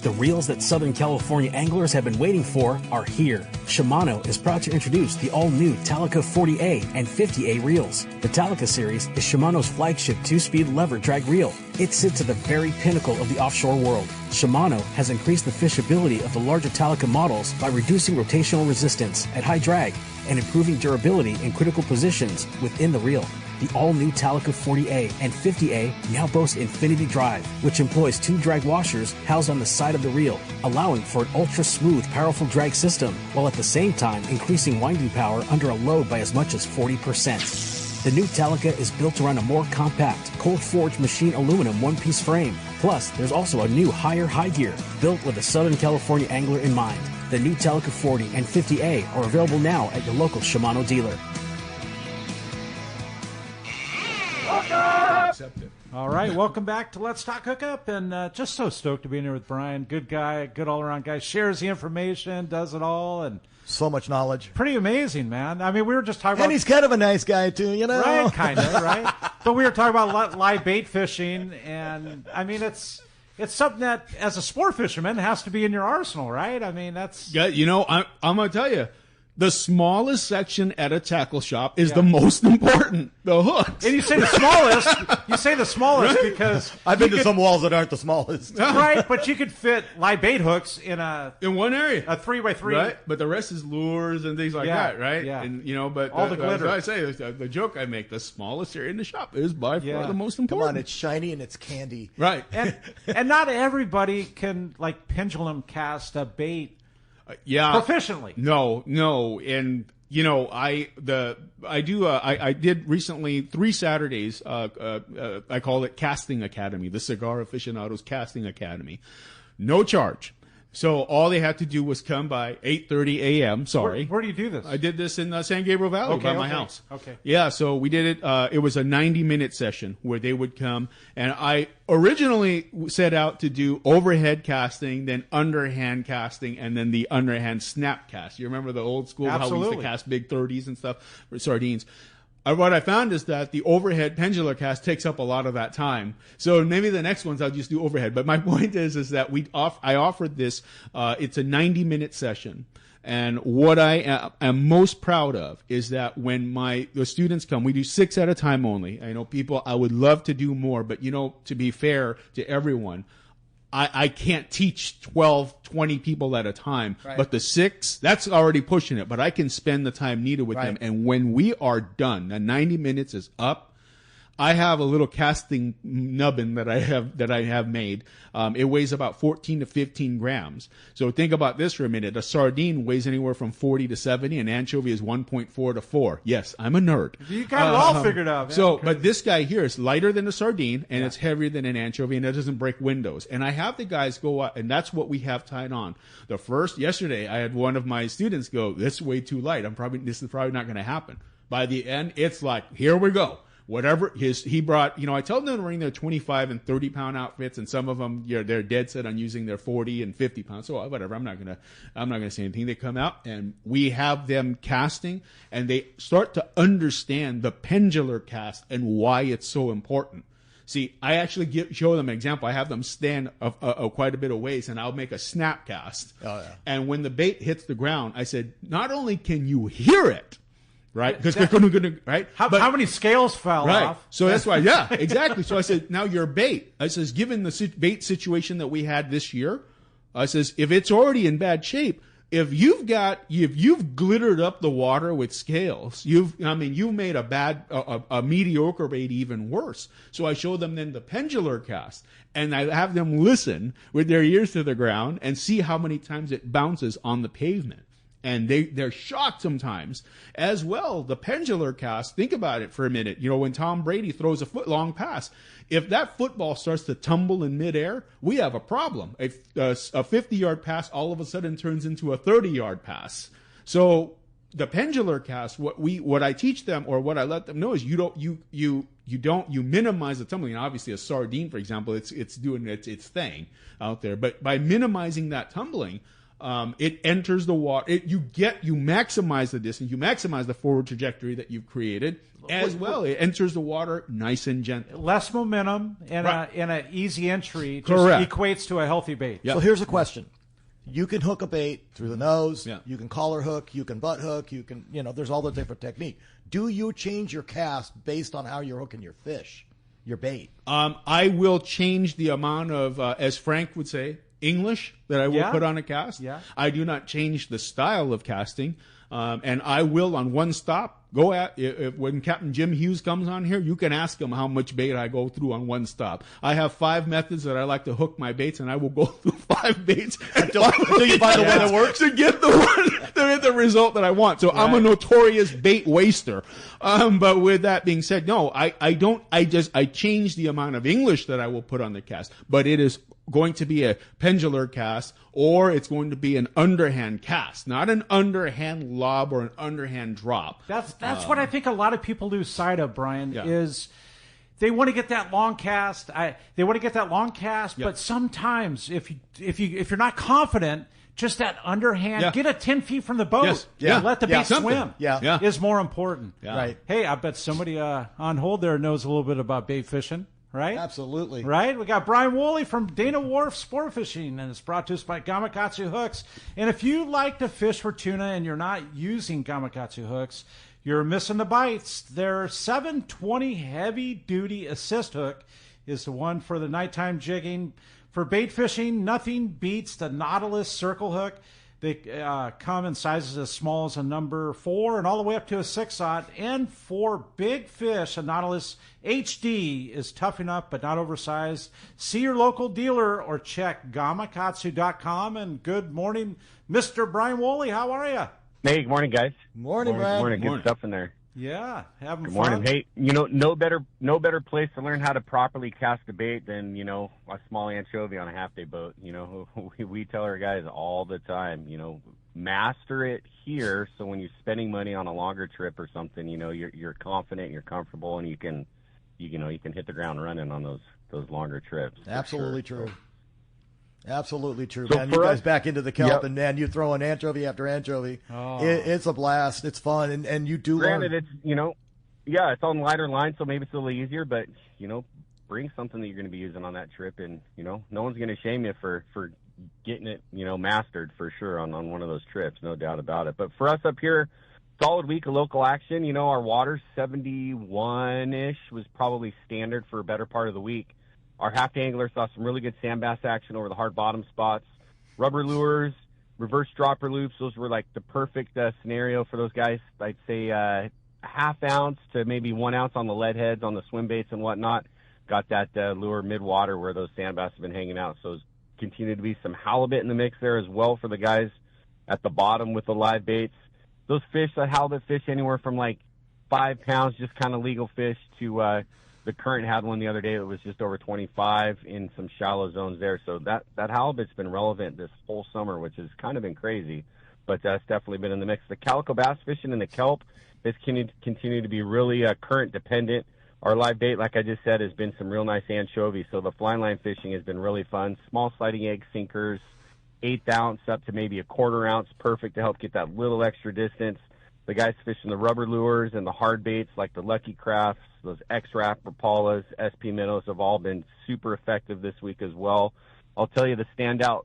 The reels that Southern California anglers have been waiting for are here. Shimano is proud to introduce the all-new Talica 40A and 50A reels. The Talica series is Shimano's flagship 2-speed lever drag reel. It sits at the very pinnacle of the offshore world. Shimano has increased the fishability of the larger Talica models by reducing rotational resistance at high drag and improving durability in critical positions within the reel. The all-new Talica 40A and 50A now boast Infinity Drive, which employs 2 drag washers housed on the side of the reel, allowing for an ultra-smooth, powerful drag system, while at the same time increasing winding power under a load by as much as 40%. The new Talica is built around a more compact, cold-forged machine aluminum one-piece frame. Plus, there's also a new higher high gear, built with a Southern California angler in mind. The new Talica 40 and 50A are available now at your local Shimano dealer. accept it. All right, welcome back to Let's Talk Hookup, and just so stoked to be in here with Brian. Good guy, good all-around guy, shares the information, does it all, and so much knowledge. Pretty amazing, man. I mean, we were just talking about... And he's kind of a nice guy, too, you know? Right, kind of, right? But we were talking about live bait fishing, and, I mean, it's something that, as a sport fisherman, has to be in your arsenal, right? I mean, that's... Yeah, you know, I'm going to tell you, the smallest section at a tackle shop is the most important, the hooks. And you say the smallest, right? Because I've been to some walls that aren't the smallest. Right, but you could fit live bait hooks in one area, a 3x3, right? But the rest is lures and things like that, right? Yeah, and you know, but all the glitter. I say the joke I make: the smallest area in the shop is by far the most important. Come on, it's shiny and it's candy, right? And not everybody can like pendulum cast a bait. Proficiently. No, and you know, I did recently 3 Saturdays. I call it Casting Academy, the Cigar Aficionados Casting Academy, no charge. So all they had to do was come by 8:30 a.m. Sorry, where do you do this? I did this in San Gabriel Valley by my house. Okay. Yeah, so we did it. It was a 90-minute session where they would come, and I originally set out to do overhead casting, then underhand casting, and then the underhand snap cast. You remember the old school how we used to cast big 30s and stuff for sardines. What I found is that the overhead pendular cast takes up a lot of that time. So maybe the next ones I'll just do overhead. But my point is that I offered this. It's a 90-minute session. And what I am most proud of is that when the students come, we do 6 at a time only. I know I would love to do more, but you know, to be fair to everyone, I can't teach 12, 20 people at a time, but the 6, that's already pushing it, but I can spend the time needed with them. And when we are done, the 90 minutes is up, I have a little casting nubbin that I have made. It weighs about 14 to 15 grams. So think about this for a minute. A sardine weighs anywhere from 40 to 70. An anchovy is 1.4 to 4. Yes, I'm a nerd. You got it all figured out. Man. So, but this guy here is lighter than a sardine, and it's heavier than an anchovy, and it doesn't break windows. And I have the guys go out, and that's what we have tied on. Yesterday, I had one of my students go, "This is way too light. This is probably not going to happen." By the end, it's like, here we go. Whatever he brought, I told them to bring their 25 and 30 pound outfits, and some of them, they're dead set on using their 40 and 50 pounds. So whatever, I'm not gonna say anything. They come out and we have them casting, and they start to understand the pendular cast and why it's so important. See, I actually show them an example. I have them stand quite a bit of ways, and I'll make a snap cast. Oh, yeah. And when the bait hits the ground, I said, not only can you hear it, right? Because they're going to, right? How many scales fell off? So that's why, yeah, exactly. So I said, now your bait. I says, given the bait situation that we had this year, I says, if it's already in bad shape, if you've glittered up the water with scales, you've made a mediocre bait even worse. So I show them then the pendular cast, and I have them listen with their ears to the ground and see how many times it bounces on the pavement. And they're shocked sometimes. As well, the pendular cast, think about it for a minute. When Tom Brady throws a foot-long pass, if that football starts to tumble in midair, we have a problem. A 50-yard pass all of a sudden turns into a 30-yard pass. So the pendular cast, what I teach them, or what I let them know, is you minimize the tumbling. And obviously, a sardine, for example, it's doing its thing out there. But by minimizing that tumbling, it enters the water. You maximize the distance. You maximize the forward trajectory that you've created as well. It enters the water nice and gentle. Less momentum and an easy entry just equates to a healthy bait. Yep. So here's a question. You can hook a bait through the nose. Yeah. You can collar hook. You can butt hook. You can, there's all the different technique. Do you change your cast based on how you're hooking your fish, your bait? I will change the amount of, as Frank would say, English that I will put on a cast. Yeah. I do not change the style of casting. And I will, on one stop, go at, when Captain Jim Hughes comes on here, you can ask him how much bait I go through on one stop. I have 5 methods that I like to hook my baits, and I will go through 5 baits until you find the one that works to get the result that I want. So I'm a notorious bait waster. But with that being said, no, I change the amount of English that I will put on the cast, but it is going to be a pendular cast, or it's going to be an underhand cast, not an underhand lob or an underhand drop. That's what I think a lot of people lose sight of, Brian, is they want to get that long cast. They want to get that long cast, but sometimes if you're not confident, just that underhand, get it 10 feet from the boat. Yes. Let the bait swim. Yeah. Is more important. Yeah. Right. Hey, I bet somebody on hold there knows a little bit about bait fishing. Right? Absolutely. Right? We got Brian Woolley from Dana Wharf Sport Fishing, and it's brought to us by Gamakatsu Hooks. And if you like to fish for tuna and you're not using Gamakatsu Hooks, you're missing the bites. Their 720 heavy-duty assist hook is the one for the nighttime jigging. For bait fishing, nothing beats the Nautilus circle hook. They come in sizes as small as a number 4 and all the way up to a 6/0. And for big fish, a Nautilus HD is tough enough but not oversized. See your local dealer or check gamakatsu.com. And good morning, Mr. Brian Woolley. How are you? Hey, good morning, guys. Morning, Brian. Good morning. Good stuff in there. Yeah, having Good fun. morning. Hey, no better place to learn how to properly cast a bait than, a small anchovy on a half-day boat. We tell our guys all the time, master it here, so when you're spending money on a longer trip or something, you're confident, you're comfortable, and you can hit the ground running on those longer trips. Absolutely true. Absolutely true, So man. You for guys us- back into the kelp, Yep. and man, you throw an anchovy after anchovy. Oh. It's a blast. It's fun, and you do Granted, learn. it's it's on lighter line, so maybe it's a little easier, but, bring something that you're going to be using on that trip, and, no one's going to shame you for getting it, mastered for sure on one of those trips, no doubt about it. But for us up here, solid week of local action. Our water 71-ish was probably standard for a better part of the week. Our half anglers saw some really good sand bass action over the hard bottom spots. Rubber lures, reverse dropper loops, those were like the perfect scenario for those guys. I'd say half ounce to maybe 1 ounce on the lead heads on the swim baits and whatnot. Got that lure mid-water where those sand bass have been hanging out. So there's continued to be some halibut in the mix there as well for the guys at the bottom with the live baits. Those fish, the halibut fish, anywhere from like 5 pounds, just kind of legal fish, to the Current had one the other day that was just over 25 in some shallow zones there. So that halibut's been relevant this whole summer, which has kind of been crazy, but that's definitely been in the mix. The calico bass fishing and the kelp has continued to be really current dependent. Our live bait, like I just said, has been some real nice anchovies. So the fly line fishing has been really fun. Small sliding egg sinkers, 1/8 ounce up to maybe 1/4 ounce, perfect to help get that little extra distance. The guys fishing the rubber lures and the hard baits like the Lucky Crafts, those X-Rap, Rapalas, SP minnows have all been super effective this week as well. I'll tell you the standout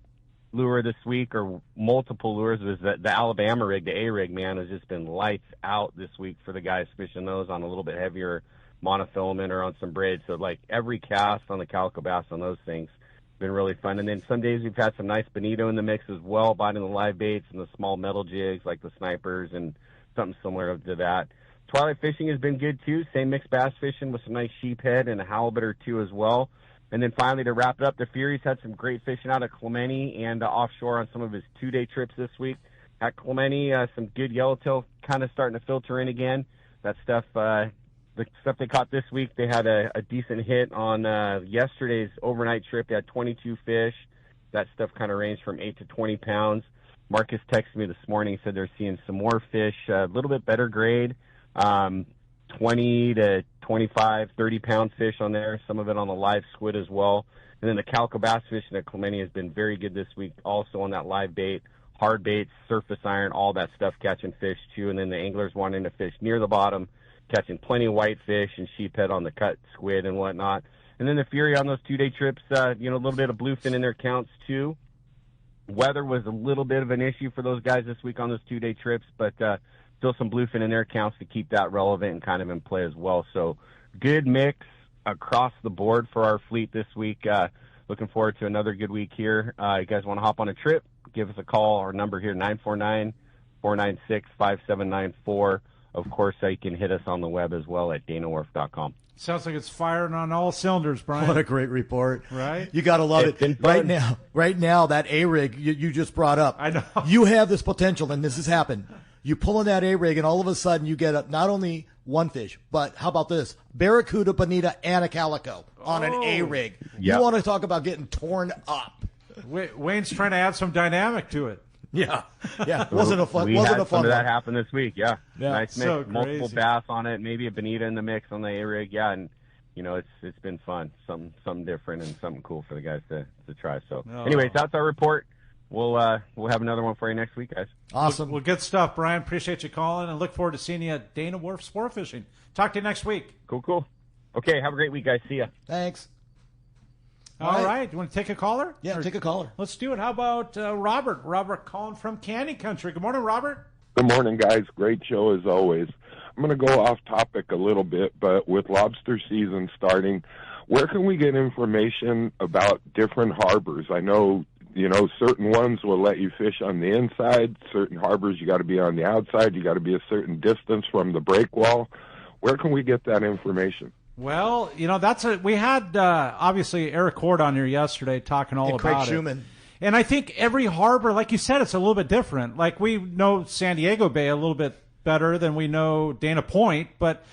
lure this week, or multiple lures, was the Alabama rig, the A-rig, man, has just been lights out this week for the guys fishing those on a little bit heavier monofilament or on some braid. So like every cast on the calico bass on those things has been really fun. And then some days we've had some nice bonito in the mix as well, biting the live baits and the small metal jigs like the snipers and something similar to that. Twilight fishing has been good too. Same mixed bass fishing with some nice sheephead and a halibut or two as well. And then finally, to wrap it up, the Furies had some great fishing out of Clemente and offshore on some of his 2-day trips this week. At Clemente, some good yellowtail kind of starting to filter in again. That stuff, the stuff they caught this week, they had a decent hit on yesterday's overnight trip. They had 22 fish. That stuff kind of ranged from 8 to 20 pounds. Marcus texted me this morning, said they're seeing some more fish, a little bit better grade, 20 to 25, 30-pound fish on there, some of it on the live squid as well. And then the calico bass fishing at Clemente has been very good this week, also on that live bait, hard baits, surface iron, all that stuff, catching fish too. And then the anglers wanting to fish near the bottom, catching plenty of whitefish and sheephead on the cut squid and whatnot. And then the Fury on those 2-day trips, a little bit of bluefin in their counts too. Weather was a little bit of an issue for those guys this week on those 2-day trips, but still some bluefin in their counts to keep that relevant and kind of in play as well. So good mix across the board for our fleet this week. Looking forward to another good week here. You guys want to hop on a trip, give us a call. Our number here, 949-496-5794. Of course, you can hit us on the web as well at danawharf.com. Sounds like it's firing on all cylinders, Brian. What a great report. Right? You got to love it. Right now, that A-rig you just brought up. I know. You have this potential, and this has happened. You pull in that A-rig, and all of a sudden you get not only one fish, but how about this? Barracuda, bonita, and a calico on an A-rig. Yep. You want to talk about getting torn up. Wayne's trying to add some dynamic to it. Yeah. Wasn't a fun We had some one. of that happen this week, yeah. Nice mix, So multiple crazy. bass on it, maybe a bonita in the mix on the A-rig, yeah. And it's been fun, something different and something cool for the guys to try. So, Oh. anyways, that's our report. We'll have another one for you next week, guys. Awesome. Well, good stuff, Brian. Appreciate you calling, and look forward to seeing you at Dana Wharf Sport Fishing. Talk to you next week. Cool. Okay, have a great week, guys. See ya. Thanks. All right. You want to take a caller? Yeah, take a caller. Let's do it. How about Robert? Robert calling from Canyon Country. Good morning, Robert. Good morning, guys. Great show as always. I'm going to go off topic a little bit, but with lobster season starting, where can we get information about different harbors? I know, certain ones will let you fish on the inside. Certain harbors, you got to be on the outside. You got to be a certain distance from the break wall. Where can we get that information? Well, we had obviously Eric Cord on here yesterday talking all And Craig about Schumann. it. And I think every harbor, like you said, it's a little bit different. Like we know San Diego Bay a little bit better than we know Dana Point, but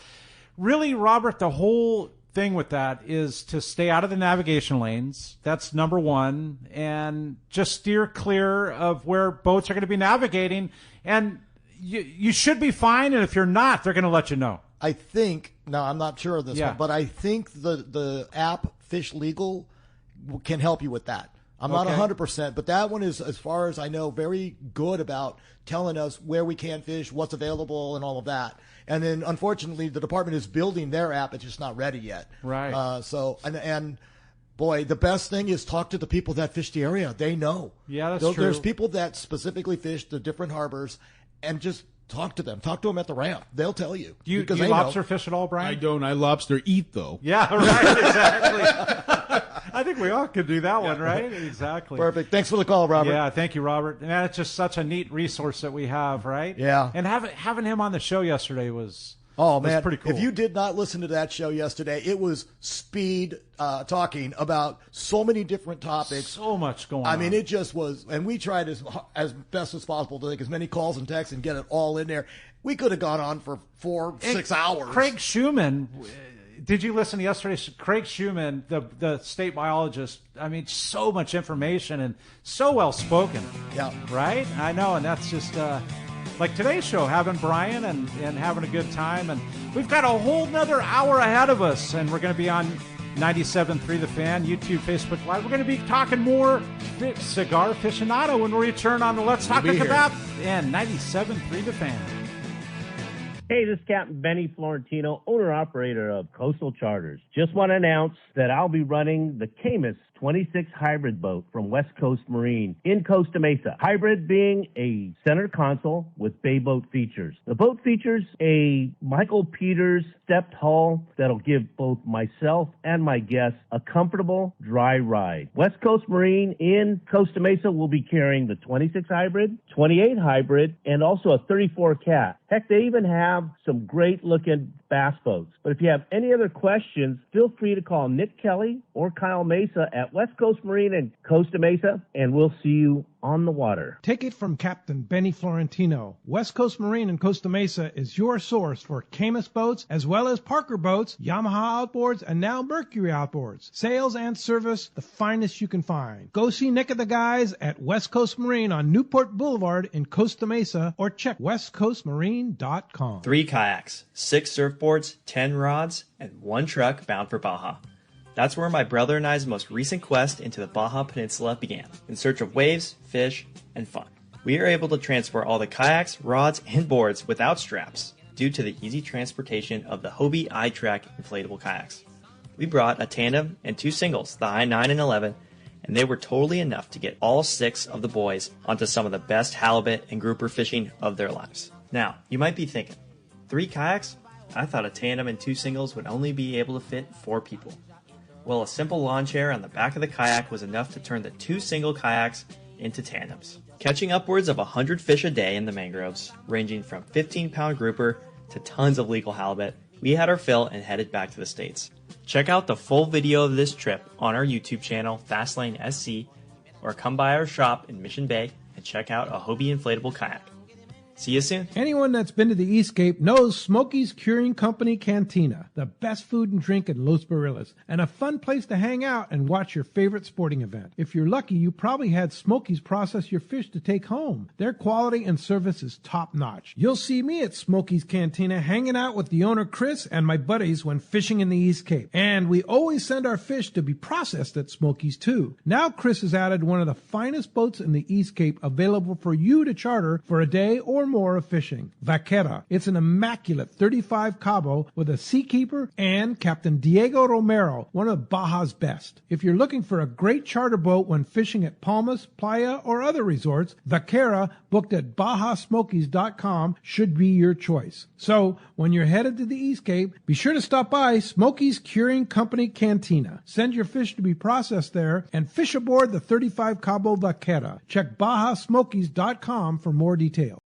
really, Robert, the whole thing with that is to stay out of the navigation lanes. That's number one, and just steer clear of where boats are going to be navigating. And you should be fine, and if you're not, they're going to let you know. I think, now I'm not sure of this one, but I think the app Fish Legal can help you with that. I'm not 100%, but that one is, as far as I know, very good about telling us where we can fish, what's available, and all of that. And then, unfortunately, the department is building their app. It's just not ready yet. Right. And boy, the best thing is talk to the people that fish the area. They know. Yeah, that's true. There's people that specifically fish the different harbors, and just talk to them. Talk to them at the ramp. They'll tell you. Do you they lobster know. fish at all, Brian? I don't. I lobster eat, though. Yeah, right, exactly. I think we all could do that one, right? Exactly. Perfect. Thanks for the call, Robert. Yeah, thank you, Robert. And it's just such a neat resource that we have, right? Yeah. And having him on the show yesterday was man, pretty cool. If you did not listen to that show yesterday, it was speed talking about so many different topics. So much going on. I mean, it just was, and we tried as best as possible to take as many calls and texts and get it all in there. We could have gone on for 6 hours. Craig Schumann, did you listen to yesterday's? Craig Schumann, the state biologist, I mean, so much information and so well spoken. Yeah. Right? I know, and that's just like today's show, having Brian and having a good time. And we've got a whole nother hour ahead of us, and we're going to be on 97.3 The Fan, YouTube, Facebook Live. We're going to be talking more cigar aficionado when we return on the Let's Talk About and 97.3 The Fan. Hey, this is Captain Benny Florentino, owner-operator of Coastal Charters. Just want to announce that I'll be running the Camus 26 hybrid boat from West Coast Marine in Costa Mesa. Hybrid being a center console with bay boat features. The boat features a Michael Peters stepped hull that'll give both myself and my guests a comfortable, dry ride. West Coast Marine in Costa Mesa will be carrying the 26 hybrid, 28 hybrid, and also a 34 cat. Heck, they even have some great-looking bass boats. But if you have any other questions, feel free to call Nick Kelly or Kyle Mesa at West Coast Marine in Costa Mesa, and we'll see you on the water. Take it from Captain Benny Florentino. West Coast Marine in Costa Mesa is your source for Camus boats, as well as Parker boats, Yamaha outboards, and now Mercury outboards. Sales and service, the finest you can find. Go see Nick and the guys at West Coast Marine on Newport Boulevard in Costa Mesa, or check westcoastmarine.com. 3 kayaks, 6 surfboards, 10 rods, and 1 truck bound for Baja. That's where my brother and I's most recent quest into the Baja Peninsula began, in search of waves, fish, and fun. We are able to transport all the kayaks, rods, and boards without straps due to the easy transportation of the Hobie iTrack inflatable kayaks. We brought a tandem and 2 singles, the I-9 and 11, and they were totally enough to get all 6 of the boys onto some of the best halibut and grouper fishing of their lives. Now, you might be thinking, 3 kayaks? I thought a tandem and 2 singles would only be able to fit 4 people. Well, a simple lawn chair on the back of the kayak was enough to turn the 2 single kayaks into tandems. Catching upwards of 100 fish a day in the mangroves, ranging from 15-pound grouper to tons of legal halibut, we had our fill and headed back to the States. Check out the full video of this trip on our YouTube channel, Fastlane SC, or come by our shop in Mission Bay and check out a Hobie inflatable kayak. See you soon. Anyone that's been to the Eastcape knows Smokey's Curing Company Cantina, the best food and drink in Los Barriles, and a fun place to hang out and watch your favorite sporting event. If you're lucky, you probably had Smokey's process your fish to take home. Their quality and service is top-notch. You'll see me at Smokey's Cantina hanging out with the owner Chris and my buddies when fishing in the Eastcape. And we always send our fish to be processed at Smokey's too. Now Chris has added one of the finest boats in the Eastcape available for you to charter for a day or more of fishing. Vaquera. It's an immaculate 35 Cabo with a seakeeper and Captain Diego Romero, one of Baja's best. If you're looking for a great charter boat when fishing at Palmas, Playa, or other resorts, Vaquera, booked at BajaSmokies.com, should be your choice. So, when you're headed to the Eastcape, be sure to stop by Smokey's Curing Company Cantina. Send your fish to be processed there and fish aboard the 35 Cabo Vaquera. Check BajaSmokies.com for more details.